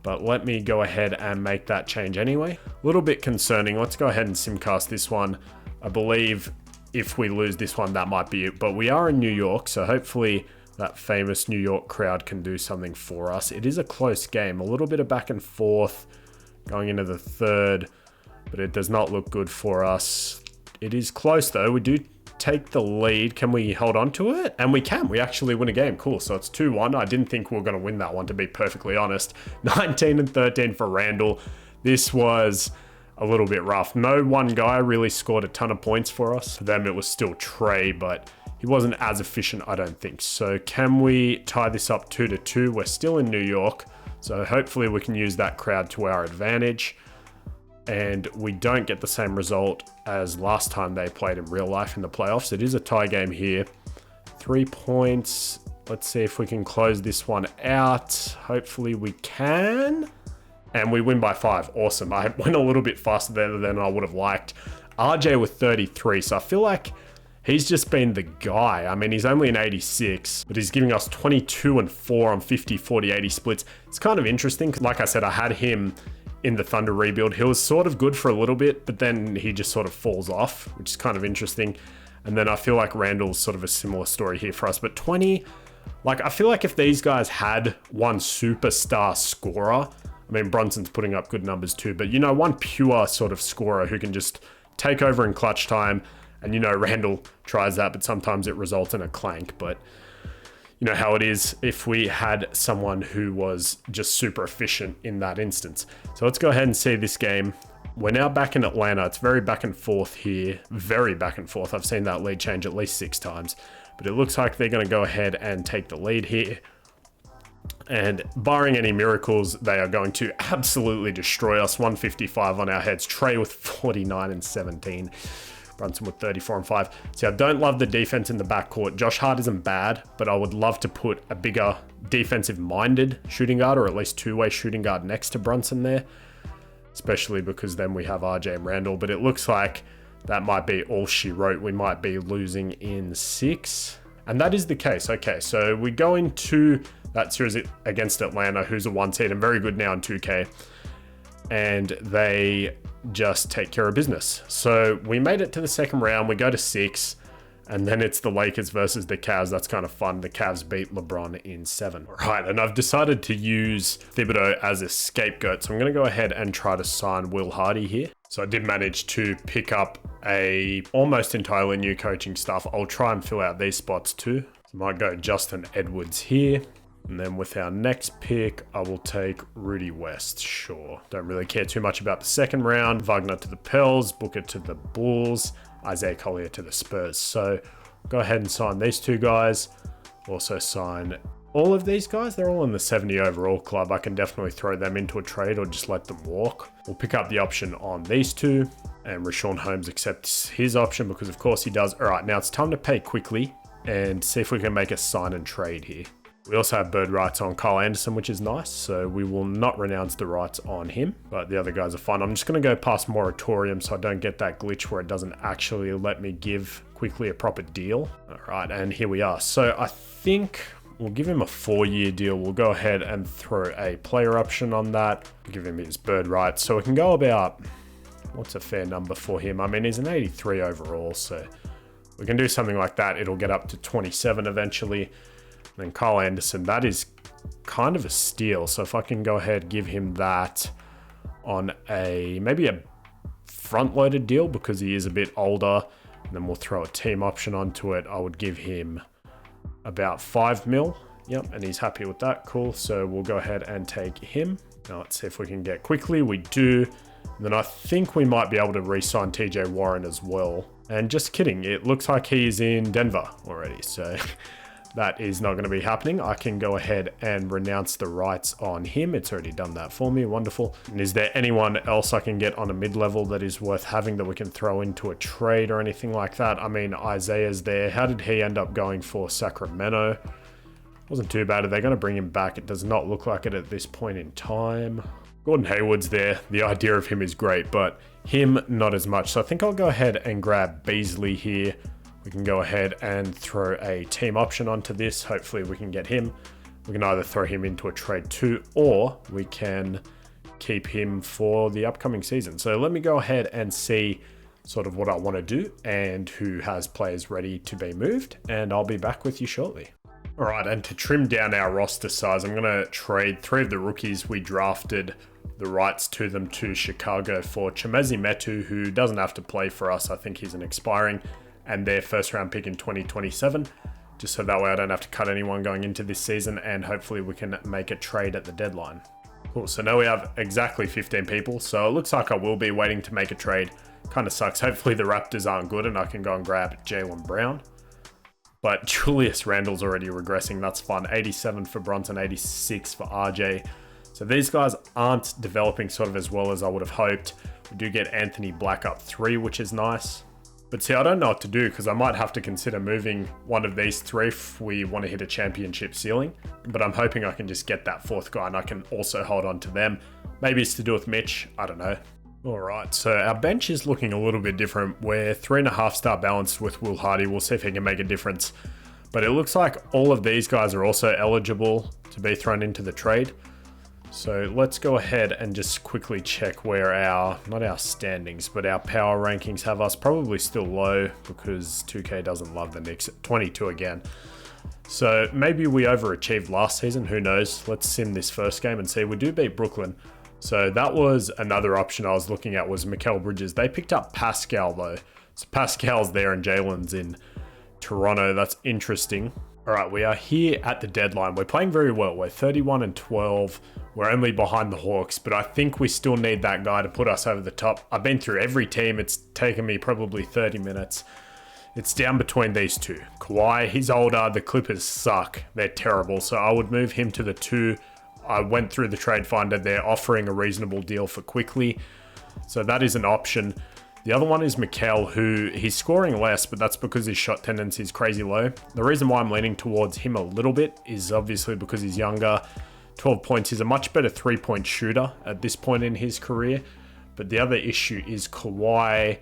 but let me go ahead and make that change anyway. A little bit concerning. Let's go ahead and simcast this one. I believe if we lose this one, that might be it, but we are in New York, so hopefully that famous New York crowd can do something for us. It is a close game, a little bit of back and forth going into the third, but it does not look good for us. It is close though. We do take the lead. Can we hold on to it? And we can. We actually win a game. Cool. So it's 2-1. I didn't think we were going to win that one, to be perfectly honest. 19 and 13 for Randall. This was a little bit rough. No one guy really scored a ton of points for us. For them, it was still Trey, but he wasn't as efficient, I don't think. So can we tie this up 2-2? We're still in New York, so hopefully we can use that crowd to our advantage. And we don't get the same result as last time they played in real life in the playoffs. It is a tie game here. 3 points. Let's see if we can close this one out. Hopefully we can. And we win by 5. Awesome. I went a little bit faster there than I would have liked. RJ with 33. So I feel like he's just been the guy. I mean, he's only an 86, but he's giving us 22 and 4 on 50, 40, 80 splits. It's kind of interesting because, like I said, I had him in the Thunder rebuild. He was sort of good for a little bit, but then he just sort of falls off, which is kind of interesting. And then I feel like Randall's sort of a similar story here for us. But 20, like, I feel like if these guys had one superstar scorer, I mean, Brunson's putting up good numbers too, but, you know, one pure sort of scorer who can just take over in clutch time. And, you know, Randall tries that, but sometimes it results in a clank. But you know how it is if we had someone who was just super efficient in that instance. So let's go ahead and see this game. We're now back in Atlanta. It's very back and forth here. Very back and forth. I've seen that lead change at least 6 times. But it looks like they're going to go ahead and take the lead here. And barring any miracles, they are going to absolutely destroy us. 155 on our heads. Trey with 49 and 17. Brunson with 34 and 5. See, I don't love the defense in the backcourt. Josh Hart isn't bad, but I would love to put a bigger defensive-minded shooting guard, or at least two-way shooting guard next to Brunson there, especially because then we have RJ and Randall. But it looks like that might be all she wrote. We might be losing in 6. And that is the case. Okay, so we go into that series against Atlanta, who's a 1 seed and very good now in 2K. And they just take care of business. So we made it to the second round. We go to 6, and then it's the Lakers versus the Cavs. That's kind of fun. The Cavs beat LeBron in 7. All right, and I've decided to use Thibodeau as a scapegoat. So I'm going to go ahead and try to sign Will Hardy here. So I did manage to pick up a almost entirely new coaching staff. I'll try and fill out these spots too. So I might go Justin Edwards here. And then with our next pick, I will take Rudy West, sure. Don't really care too much about the second round. Wagner to the Pels, Booker to the Bulls, Isaiah Collier to the Spurs. So go ahead and sign these 2 guys. Also sign all of these guys. They're all in the 70 overall club. I can definitely throw them into a trade or just let them walk. We'll pick up the option on these 2. And Rashawn Holmes accepts his option because of course he does. All right, now it's time to pay quickly and see if we can make a sign and trade here. We also have bird rights on Kyle Anderson, which is nice, so we will not renounce the rights on him, but the other guys are fine. I'm just going to go past moratorium so I don't get that glitch where it doesn't actually let me give quickly a proper deal. All right, and here we are. So I think we'll give him a 4-year deal. We'll go ahead and throw a player option on that, give him his bird rights, so we can go about, what's a fair number for him? I mean, he's an 83 overall, so we can do something like that. It'll get up to 27 eventually. Then Kyle Anderson, that is kind of a steal. So if I can go ahead, give him that on maybe a front-loaded deal because he is a bit older. And then we'll throw a team option onto it. I would give him about 5 mil. Yep, and he's happy with that. Cool. So we'll go ahead and take him. Now let's see if we can get quickly. We do. And then I think we might be able to re-sign TJ Warren as well. And just kidding, it looks like he's in Denver already. So that is not going to be happening. I can go ahead and renounce the rights on him. It's already done that for me. Wonderful. And is there anyone else I can get on a mid-level that is worth having that we can throw into a trade or anything like that? I mean, Isaiah's there. How did he end up going for Sacramento? Wasn't too bad. Are they going to bring him back? It does not look like it at this point in time. Gordon Hayward's there. The idea of him is great, but him not as much. So I think I'll go ahead and grab Beasley here. We can go ahead and throw a team option onto this. Hopefully we can get him. We can either throw him into a trade too, or we can keep him for the upcoming season. So let me go ahead and see sort of what I want to do and who has players ready to be moved, and I'll be back with you shortly. All right, and to trim down our roster size, I'm going to trade 3 of the rookies we drafted the rights to them to Chicago for Chimezie Metu, who doesn't have to play for us. I think he's an expiring, and their first round pick in 2027, just so that way I don't have to cut anyone going into this season, and hopefully we can make a trade at the deadline. Cool, so now we have exactly 15 people, so it looks like I will be waiting to make a trade. Kind of sucks. Hopefully the Raptors aren't good and I can go and grab Jaylen Brown. But Julius Randle's already regressing. That's fun. 87 for Bronson, 86 for RJ. So these guys aren't developing sort of as well as I would have hoped. We do get Anthony Black up 3, which is nice. But see, I don't know what to do because I might have to consider moving one of these 3 if we want to hit a championship ceiling. But I'm hoping I can just get that 4th guy and I can also hold on to them. Maybe it's to do with Mitch. I don't know. All right, so our bench is looking a little bit different. We're 3.5 star balanced with Will Hardy. We'll see if he can make a difference. But it looks like all of these guys are also eligible to be thrown into the trade. So let's go ahead and just quickly check where not our standings, but our power rankings have us. Probably still low because 2K doesn't love the Knicks at 22 again. So maybe we overachieved last season, who knows? Let's sim this first game and see. We do beat Brooklyn. So that was another option I was looking at, was Mikal Bridges. They picked up Pascal though. So Pascal's there and Jalen's in Toronto. That's interesting. All right, we are here at the deadline. We're playing very well. We're 31-12. We're only behind the Hawks, but I think we still need that guy to put us over the top. I've been through every team. It's taken me probably 30 minutes. It's down between these two. Kawhi, he's older. The Clippers suck. They're terrible. So I would move him to the 2. I went through the trade finder. They're offering a reasonable deal for Quickly. So that is an option. The other one is Mikal, who he's scoring less, but that's because his shot tendency is crazy low. The reason why I'm leaning towards him a little bit is obviously because he's younger. 12 points. He's a much better 3-point shooter at this point in his career. But the other issue is Kawhi,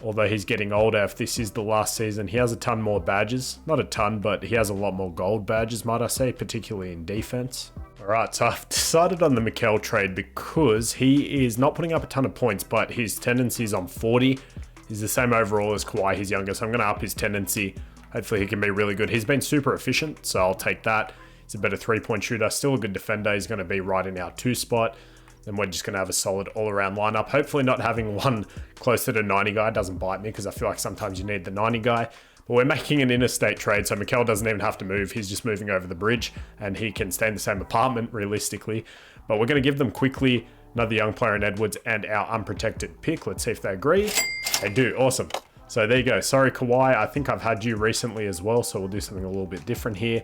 although he's getting older, if this is the last season, he has a ton more badges. Not a ton, but he has a lot more gold badges, might I say, particularly in defense. All right, so I've decided on the Mikal trade because he is not putting up a ton of points, but his tendency is on 40. He's the same overall as Kawhi. He's younger, so I'm going to up his tendency. Hopefully he can be really good. He's been super efficient, so I'll take that. He's a better 3-point shooter, still a good defender. He's going to be right in our 2 spot. Then we're just going to have a solid all-around lineup. Hopefully not having one closer to 90 guy doesn't bite me, because I feel like sometimes you need the 90 guy. But we're making an interstate trade, so Mikal doesn't even have to move. He's just moving over the bridge, and he can stay in the same apartment, realistically. But we're going to give them Quickly, another young player in Edwards, and our unprotected pick. Let's see if they agree. They do. Awesome. So there you go. Sorry, Kawhi. I think I've had you recently as well, so we'll do something a little bit different here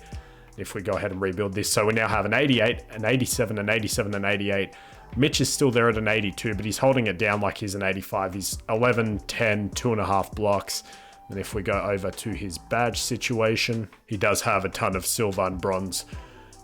if we go ahead and rebuild this. So we now have an 88, an 87, an 87, an 88. Mitch is still there at an 82, but he's holding it down like he's an 85. He's 11, 10, 2.5 blocks. And if we go over to his badge situation, he does have a ton of silver and bronze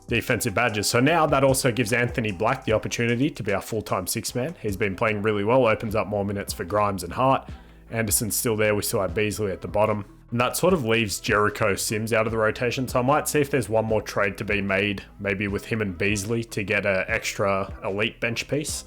defensive badges. So now that also gives Anthony Black the opportunity to be our full-time 6-man. He's been playing really well, opens up more minutes for Grimes and Hart. Anderson's still there. We still have Beasley at the bottom. And that sort of leaves Jericho Sims out of the rotation. So I might see if there's one more trade to be made, maybe with him and Beasley to get an extra elite bench piece.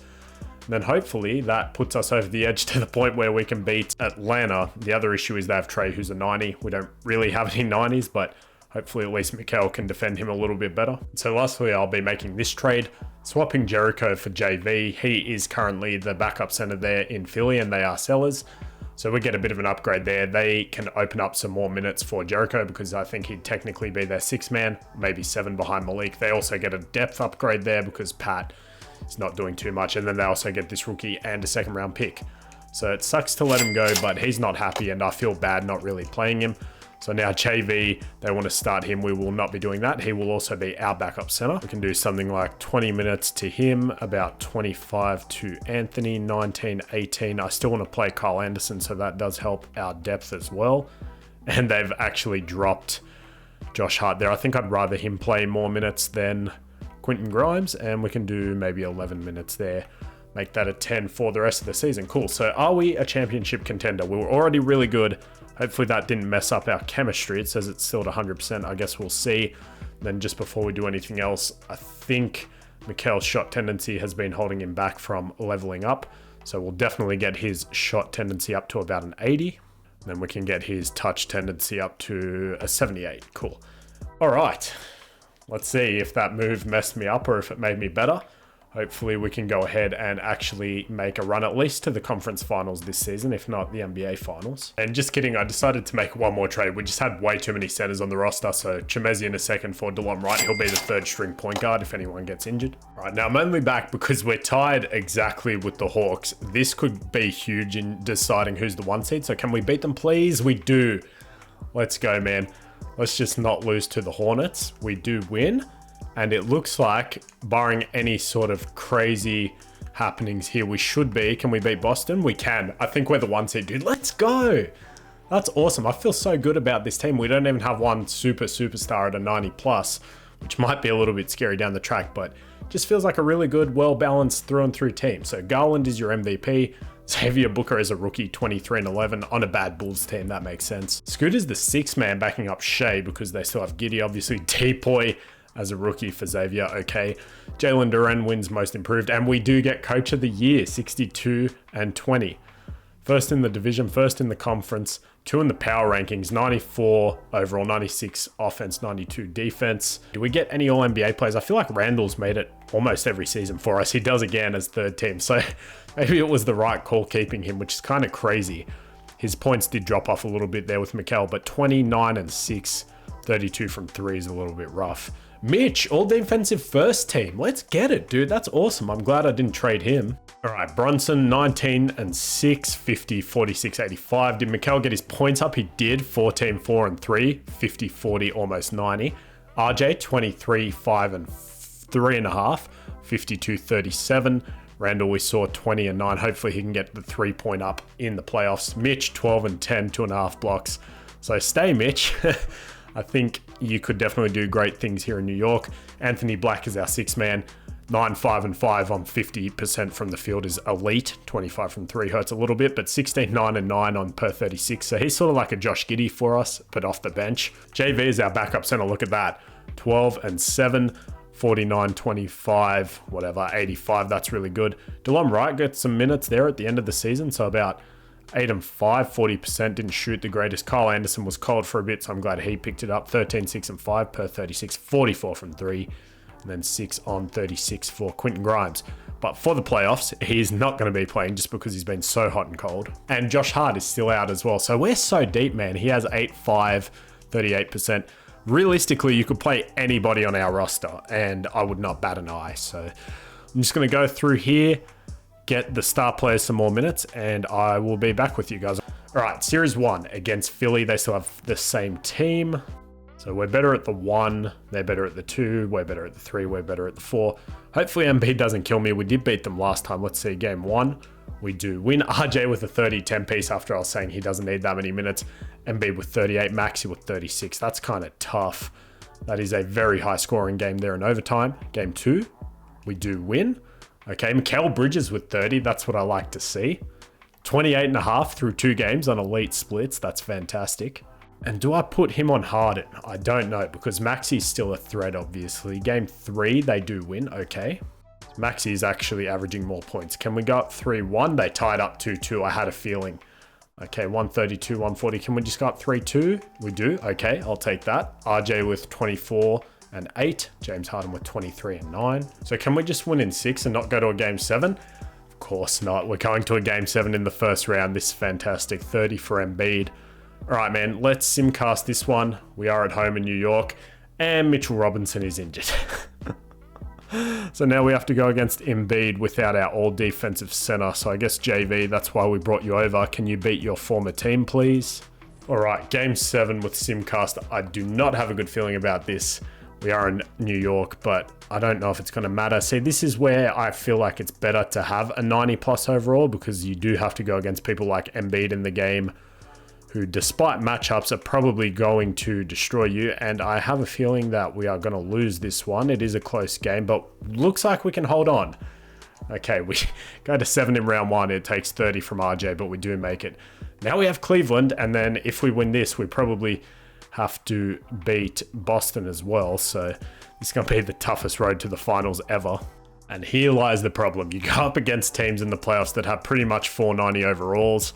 And then hopefully that puts us over the edge to the point where we can beat Atlanta. The other issue is they have Trey, who's a 90. We don't really have any 90s, but hopefully at least Mikal can defend him a little bit better. So lastly, I'll be making this trade, swapping Jericho for JV. He is currently the backup center there in Philly, and they are sellers. So we get a bit of an upgrade there. They can open up some more minutes for Jericho because I think he'd technically be their 6-man, maybe 7 behind Malik. They also get a depth upgrade there because Pat is not doing too much. And then they also get this rookie and a 2nd-round pick. So it sucks to let him go, but he's not happy and I feel bad not really playing him. So now JV, they want to start him. We will not be doing that. He will also be our backup center. We can do something like 20 minutes to him, about 25 to Anthony, 19, 18. I still want to play Kyle Anderson, so that does help our depth as well. And they've actually dropped Josh Hart there. I think I'd rather him play more minutes than Quentin Grimes, and we can do maybe 11 minutes there. Make that a 10 for the rest of the season. Cool. So are we a championship contender? We were already really good. Hopefully that didn't mess up our chemistry. It says it's still at 100%. I guess we'll see. Then just before we do anything else, I think Mikel's shot tendency has been holding him back from leveling up. So we'll definitely get his shot tendency up to about an 80. Then we can get his touch tendency up to a 78. Cool. All right. Let's see if that move messed me up or if it made me better. Hopefully we can go ahead and actually make a run at least to the conference finals this season, if not the NBA finals. And just kidding, I decided to make one more trade. We just had way too many centers on the roster, so Chemezi in a second for DeLon Wright. He'll be the third string point guard if anyone gets injured. All right, now I'm only back because we're tied exactly with the Hawks. This could be huge in deciding who's the 1 seed, so can we beat them, please? We do. Let's go, man. Let's just not lose to the Hornets. We do win. And it looks like, barring any sort of crazy happenings here, we should be. Can we beat Boston? We can. I think we're the 1 seed, dude. Let's go. That's awesome. I feel so good about this team. We don't even have one superstar at a 90 plus, which might be a little bit scary down the track, but just feels like a really good, well-balanced through and through team. So Garland is your MVP. Xavier Booker is a rookie, 23 and 11 on a bad Bulls team. That makes sense. Scoot is the 6th man backing up Shea because they still have Giddey, obviously. T-Boy as a rookie for Xavier, okay. Jalen Duren wins most improved, and we do get coach of the year, 62 and 20. First in the division, first in the conference, 2 in the power rankings, 94 overall, 96 offense, 92 defense. Do we get any All-NBA players? I feel like Randall's made it almost every season for us. He does again as third team, so maybe it was the right call keeping him, which is kind of crazy. His points did drop off a little bit there with Mikel, but 29 and 6, 32 from 3 is a little bit rough. Mitch, all defensive first team. Let's get it, dude. That's awesome. I'm glad I didn't trade him. All right, Brunson, 19 and 6, 50, 46, 85. Did Mikel get his points up? He did. 14, 4 and 3, 50, 40, almost 90. RJ, 23, 5 and 3.5, 52, 37. Randall, we saw 20 and 9. Hopefully he can get the 3-point up in the playoffs. Mitch, 12 and 10, 2.5 blocks. So stay, Mitch. I think you could definitely do great things here in New York. Anthony Black is our 6th man. 9, 5 and 5 on 50% from the field is elite. 25 from 3 hurts a little bit, but 16, 9 and 9 on per 36. So he's sort of like a Josh Giddey for us, but off the bench. JV is our backup center. Look at that. 12 and 7, 49, 25, whatever, 85. That's really good. DeLon Wright gets some minutes there at the end of the season. So about 8 and 5, 40%, didn't shoot the greatest. Kyle Anderson was cold for a bit, so I'm glad he picked it up. 13, 6 and 5 per 36, 44 from 3, and then 6 on 36 for Quentin Grimes. But for the playoffs, he's not going to be playing just because he's been so hot and cold. And Josh Hart is still out as well. So we're so deep, man. He has 8, 5, 38%. Realistically, you could play anybody on our roster, and I would not bat an eye. So I'm just going to go through here, get the star players some more minutes, and I will be back with you guys. All right, Series 1 against Philly. They still have the same team. So we're better at the 1, they're better at the 2, we're better at the 3, we're better at the 4. Hopefully Embiid doesn't kill me. We did beat them last time. Let's see, game 1. We do win. RJ with a 30-10 piece after I was saying he doesn't need that many minutes. Embiid with 38, Maxey with 36. That's kind of tough. That is a very high scoring game there in overtime. Game 2, we do win. Okay, Mikal Bridges with 30. That's what I like to see. 28.5 through 2 games on elite splits. That's fantastic. And do I put him on Harden? I don't know, because Maxey's still a threat, obviously. Game 3, they do win. Okay. Maxey is actually averaging more points. Can we go up 3-1? They tied up 2-2. I had a feeling. Okay, 132, 140. Can we just go up 3-2? We do. Okay, I'll take that. RJ with 24 and 8. James Harden with 23 and 9. So can we just win in 6 and not go to a game 7? Of course not. We're going to a game 7 in the first round. This is fantastic. 30 for Embiid. All right, man, let's simcast this one. We are at home in New York, and Mitchell Robinson is injured. So now we have to go against Embiid without our all-defensive center. So I guess JV, that's why we brought you over. Can you beat your former team, please? All right, game 7 with simcast. I do not have a good feeling about this. We are in New York, but I don't know if it's going to matter. See, this is where I feel like it's better to have a 90+ overall, because you do have to go against people like Embiid in the game, who despite matchups are probably going to destroy you. And I have a feeling that we are going to lose this one. It is a close game, but looks like we can hold on. Okay, we go to 7 in round 1. It takes 30 from RJ, but we do make it. Now we have Cleveland, and then if we win this, we probably have to beat Boston as well. So this is going to be the toughest road to the finals ever. And here lies the problem. You go up against teams in the playoffs that have pretty much 490 overalls.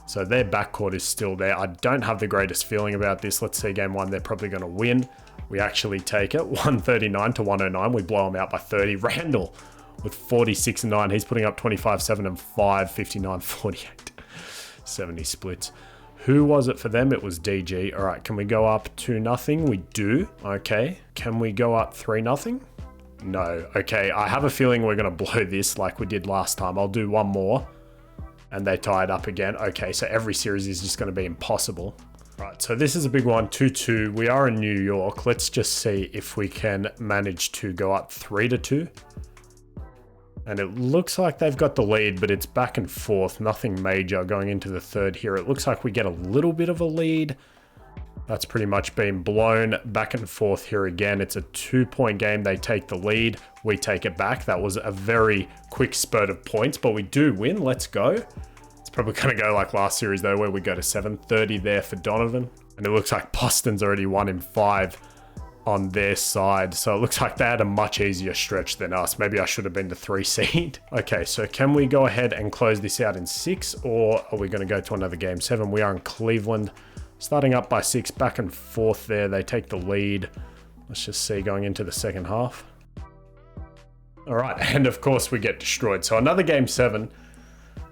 So their backcourt is still there. I don't have the greatest feeling about this. Let's see game one. They're probably going to win. We actually take it 139 to 109. We blow them out by 30. Randall with 46 and 9. He's putting up 25, 7 and 5, 59, 48, 70 splits. Who was it for them? It was DG. All right, can we go up 2-0? We do. Okay. Can we go up 3-0? No. Okay, I have a feeling we're going to blow this like we did last time. I'll do one more. And they tie it up again. Okay, so every series is just going to be impossible. Right, so this is a big one, 2-2. We are in New York. Let's just see if we can manage to go up 3-2. And it looks like they've got the lead, but it's back and forth. Nothing major going into the third here. It looks like we get a little bit of a lead. That's pretty much been blown back and forth here again. It's a 2-point game. They take the lead. We take it back. That was a very quick spurt of points, but we do win. Let's go. It's probably going to go like last series though, where we go to 730 there for Donovan. And it looks like Boston's already 1-5 on their side. So it looks like they had a much easier stretch than us. Maybe I should have been the 3 seed. Okay, so can we go ahead and close this out in 6, or are we going to go to another game 7? We are in Cleveland. Starting up by 6, back and forth there. They take the lead. Let's just see going into the second half. All right, and of course we get destroyed. So another game 7.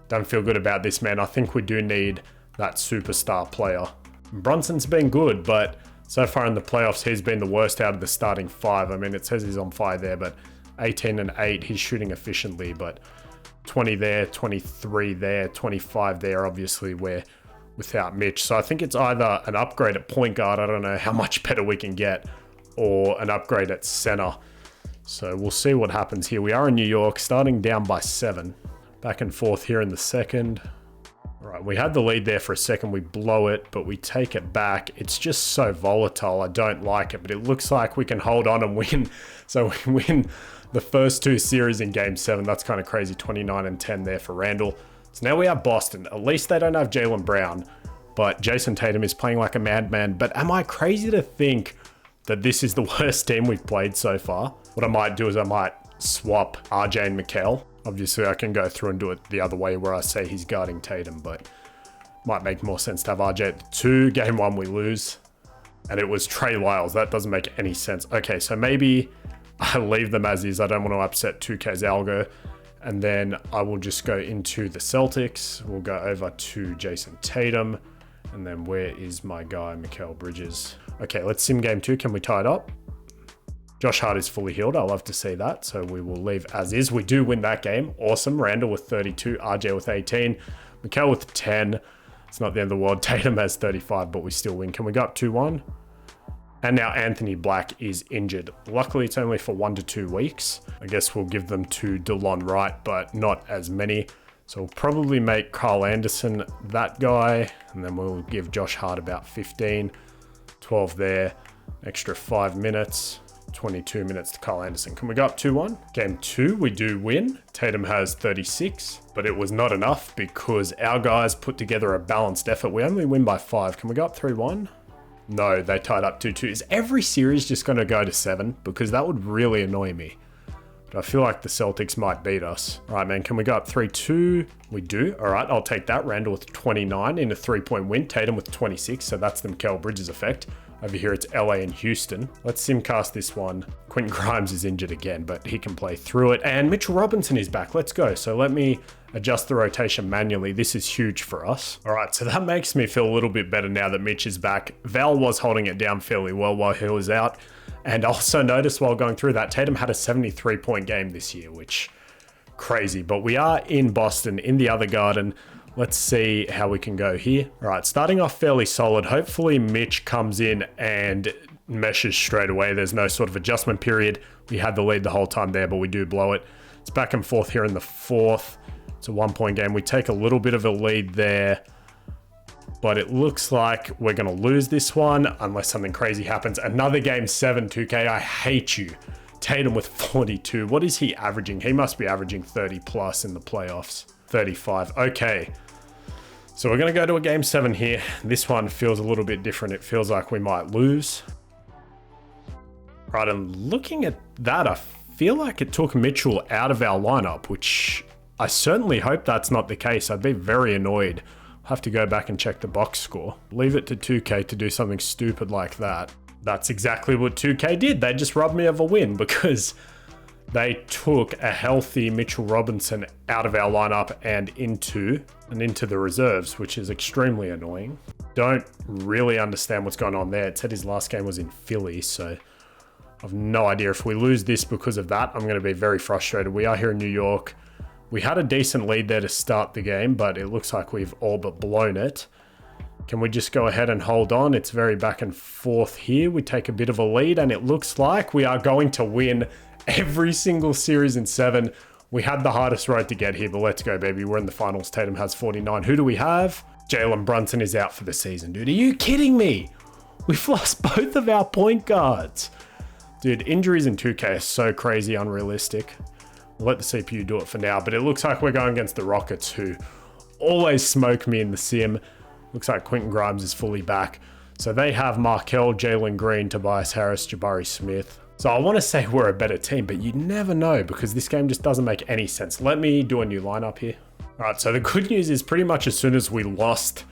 Don't feel good about this, man. I think we do need that superstar player. Brunson's been good, but so far in the playoffs, he's been the worst out of the starting 5. I mean, it says he's on fire there, but 18 and 8, he's shooting efficiently, but 20 there, 23 there, 25 there. Obviously, we're without Mitch. So I think it's either an upgrade at point guard, I don't know how much better we can get, or an upgrade at center. So we'll see what happens here. We are in New York, starting down by 7. Back and forth here in the second. All right, we had the lead there for a second. We blow it, but we take it back. It's just so volatile. I don't like it, but it looks like we can hold on and win. So we win the first 2 series in game 7. That's kind of crazy. 29 and 10 there for Randall. So now we have Boston. At least they don't have Jaylen Brown, but Jason Tatum is playing like a madman. But am I crazy to think that this is the worst team we've played so far? What I might do is I might swap RJ and Mikal. Obviously, I can go through and do it the other way where I say he's guarding Tatum, but might make more sense to have RJ at the 2. Game 1, we lose. And it was Trey Lyles. That doesn't make any sense. Okay, so maybe I leave them as is. I don't want to upset 2K's algo. And then I will just go into the Celtics. We'll go over to Jason Tatum. And then where is my guy, Mikal Bridges? Okay, let's sim game 2. Can we tie it up? Josh Hart is fully healed. I love to see that. So we will leave as is. We do win that game. Awesome. Randall with 32. RJ with 18. Mikal with 10. It's not the end of the world. Tatum has 35, but we still win. Can we go up 2-1? And now Anthony Black is injured. Luckily, it's only for 1 to 2 weeks. I guess we'll give them to DeLon Wright, but not as many. So we'll probably make Kyle Anderson that guy. And then we'll give Josh Hart about 15. 12 there. Extra 5 minutes. 22 minutes to Kyle Anderson. Can we go up 2-1? Game 2, we do win. Tatum has 36, but it was not enough because our guys put together a balanced effort. We only win by 5. Can we go up 3-1? No, they tied up 2-2. Is every series just going to go to 7? Because that would really annoy me. But I feel like the Celtics might beat us. All right, man, can we go up 3-2? We do. All right, I'll take that. Randall with 29 in a 3-point win. Tatum with 26, so that's the Mikal Bridges effect. Over here, it's LA and Houston. Let's simcast this one. Quentin Grimes is injured again, but he can play through it. And Mitchell Robinson is back. Let's go. So let me adjust the rotation manually. This is huge for us. All right, so that makes me feel a little bit better now that Mitch is back. Val was holding it down fairly well while he was out. And also notice while going through that, Tatum had a 73-point game this year, which crazy. But we are in Boston, in the other garden. Let's see how we can go here. All right, starting off fairly solid. Hopefully Mitch comes in and meshes straight away. There's no sort of adjustment period. We had the lead the whole time there, but we do blow it. It's back and forth here in the 4th. It's a 1-point game. We take a little bit of a lead there, but it looks like we're going to lose this one unless something crazy happens. Another game 7, 2K. I hate you. Tatum with 42. What is he averaging? He must be averaging 30 plus in the playoffs. 35. Okay. So we're going to go to a game 7 here. This one feels a little bit different. It feels like we might lose. Right, and looking at that, I feel like it took Mitchell out of our lineup, which I certainly hope that's not the case. I'd be very annoyed. I'll have to go back and check the box score. Leave it to 2K to do something stupid like that. That's exactly what 2K did. They just robbed me of a win because they took a healthy Mitchell Robinson out of our lineup and into the reserves, which is extremely annoying. Don't really understand what's going on there. It said his last game was in Philly, so I've no idea. If we lose this because of that, I'm going to be very frustrated. We are here in New York. We had a decent lead there to start the game, but it looks like we've all but blown it. Can we just go ahead and hold on? It's very back and forth here. We take a bit of a lead, and it looks like we are going to win every single series in 7. We had the hardest road to get here, but let's go, baby. We're in the finals. Tatum has 49. Who do we have? Jalen Brunson is out for the season, dude. Are you kidding me? We've lost both of our point guards. Dude, injuries in 2K are so crazy unrealistic. We'll let the CPU do it for now, but it looks like we're going against the Rockets, who always smoke me in the sim. Looks like Quentin Grimes is fully back. So they have Markelle, Jalen Green, Tobias Harris, Jabari Smith. So I want to say we're a better team, but you never know because this game just doesn't make any sense. Let me do a new lineup here. All right, so the good news is pretty much as soon as we lost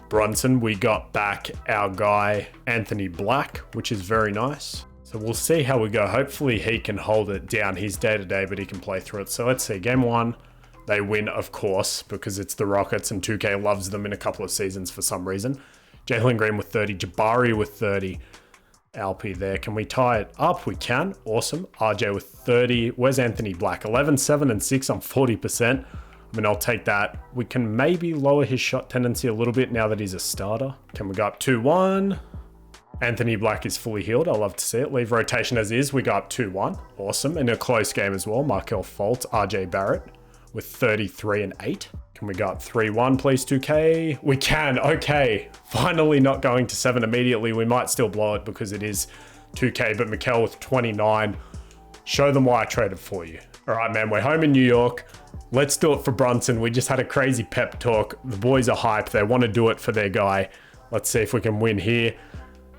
Brunson, we got back our guy, Anthony Black, which is very nice. So we'll see how we go. Hopefully he can hold it down. He's day-to-day, but he can play through it. So let's see. Game 1, they win, of course, because it's the Rockets and 2K loves them in a couple of seasons for some reason. Jalen Green with 30, Jabari with 30. Alpi there. Can we tie it up? We can. Awesome. RJ with 30. Where's Anthony Black? 11, 7, and 6 on 40%. I mean, I'll take that. We can maybe lower his shot tendency a little bit now that he's a starter. Can we go up 2-1? Anthony Black is fully healed. I love to see it. Leave rotation as is. We go up 2-1. Awesome. In a close game as well. Markelle Fultz, RJ Barrett with 33 and 8. Can we go up 3-1, please, 2K? We can. Okay. Finally not going to 7 immediately. We might still blow it because it is 2K, but Mikal with 29. Show them why I traded for you. All right, man. We're home in New York. Let's do it for Brunson. We just had a crazy pep talk. The boys are hyped. They want to do it for their guy. Let's see if we can win here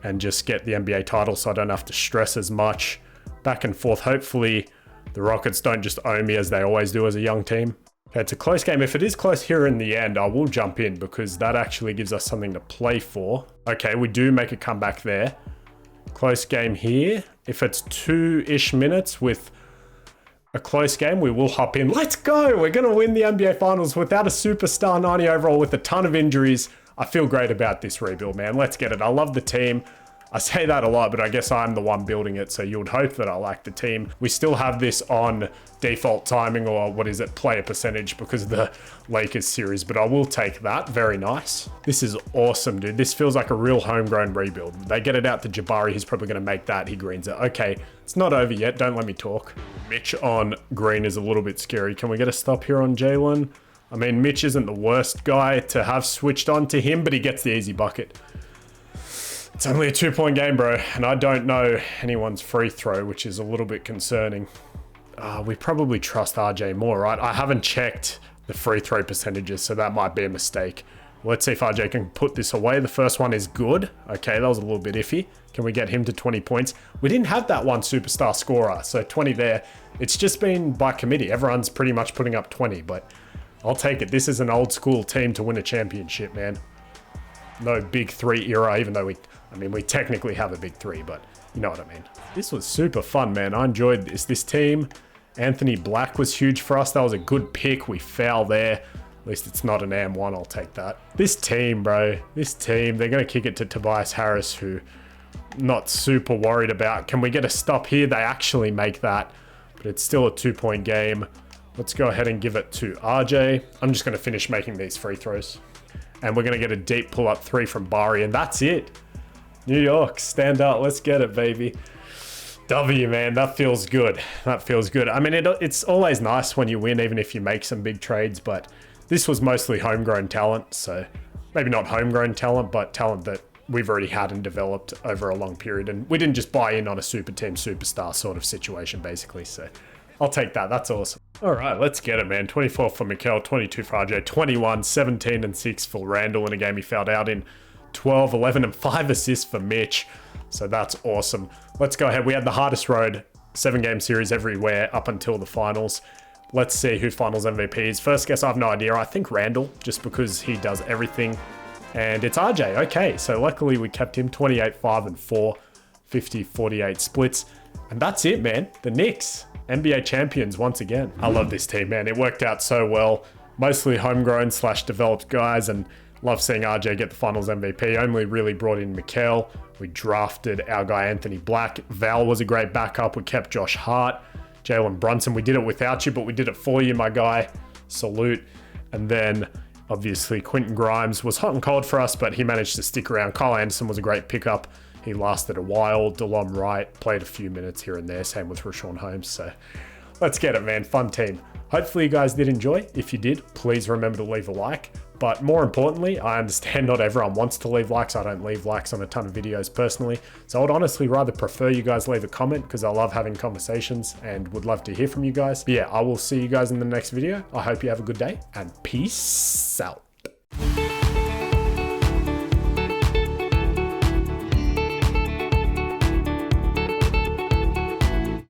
and just get the NBA title so I don't have to stress as much. Back and forth. Hopefully the Rockets don't just own me as they always do as a young team. Okay, it's a close game. If it is close here in the end, I will jump in because that actually gives us something to play for. Okay, we do make a comeback there. Close game here. If it's 2-ish minutes with a close game, we will hop in. Let's go! We're going to win the NBA Finals without a superstar 90 overall with a ton of injuries. I feel great about this rebuild, man. Let's get it. I love the team. I say that a lot, but I guess I'm the one building it, so you would hope that I like the team. We still have this on default timing, or what is it, player percentage, because of the Lakers series, but I will take that. Very nice. This is awesome, dude. This feels like a real homegrown rebuild. They get it out to Jabari. He's probably going to make that. He greens it. Okay, it's not over yet. Don't let me talk. Mitch on Green is a little bit scary. Can we get a stop here on Jalen? I mean, Mitch isn't the worst guy to have switched on to him, but he gets the easy bucket. It's only a 2-point game, bro, and I don't know anyone's free throw, which is a little bit concerning. We probably trust RJ more, right? I haven't checked the free throw percentages, so that might be a mistake. Let's see if RJ can put this away. The first one is good. Okay, that was a little bit iffy. Can we get him to 20 points? We didn't have that one superstar scorer, so 20 there. It's just been by committee. Everyone's pretty much putting up 20, but I'll take it. This is an old school team to win a championship, man. No big 3 era, even though we technically have a big 3, but you know what I mean. This was super fun, man. I enjoyed this. This team, Anthony Black was huge for us. That was a good pick. We foul there. At least it's not an AM1. I'll take that. This team, bro. This team, they're going to kick it to Tobias Harris, who I'm not super worried about. Can we get a stop here? They actually make that, but it's still a 2-point game. Let's go ahead and give it to RJ. I'm just going to finish making these free throws. And we're going to get a deep pull-up 3 from Bari, and that's it. New York, stand up. Let's get it, baby. W, man. That feels good. That feels good. I mean, it's always nice when you win, even if you make some big trades, but this was mostly homegrown talent, so maybe not homegrown talent, but talent that we've already had and developed over a long period, and we didn't just buy in on a super team superstar sort of situation, basically, so I'll take that. That's awesome. All right, let's get it, man. 24 for Mikel, 22 for RJ, 21, 17 and 6 for Randall in a game he fouled out in, 12, 11 and 5 assists for Mitch. So that's awesome. Let's go ahead. We had the hardest road, 7-game series everywhere up until the finals. Let's see who finals MVP is. First guess, I have no idea. I think Randall, just because he does everything. And it's RJ. Okay, so luckily we kept him 28, 5 and 4, 50, 48 splits. And that's it, man. The Knicks, NBA champions once again. I love this team, man. It worked out so well. Mostly homegrown / developed guys, and love seeing RJ get the finals MVP. Only really brought in Mikel. We drafted our guy Anthony Black. Val was a great backup. We kept Josh Hart. Jalen Brunson, we did it without you, but we did it for you, my guy. Salute. And then obviously Quentin Grimes was hot and cold for us, but he managed to stick around. Kyle Anderson was a great pickup. He lasted a while. DeLon Wright played a few minutes here and there. Same with Rashawn Holmes. So let's get it, man. Fun team. Hopefully you guys did enjoy. If you did, please remember to leave a like. But more importantly, I understand not everyone wants to leave likes. I don't leave likes on a ton of videos personally. So I would honestly rather prefer you guys leave a comment, because I love having conversations and would love to hear from you guys. But yeah, I will see you guys in the next video. I hope you have a good day, and peace out.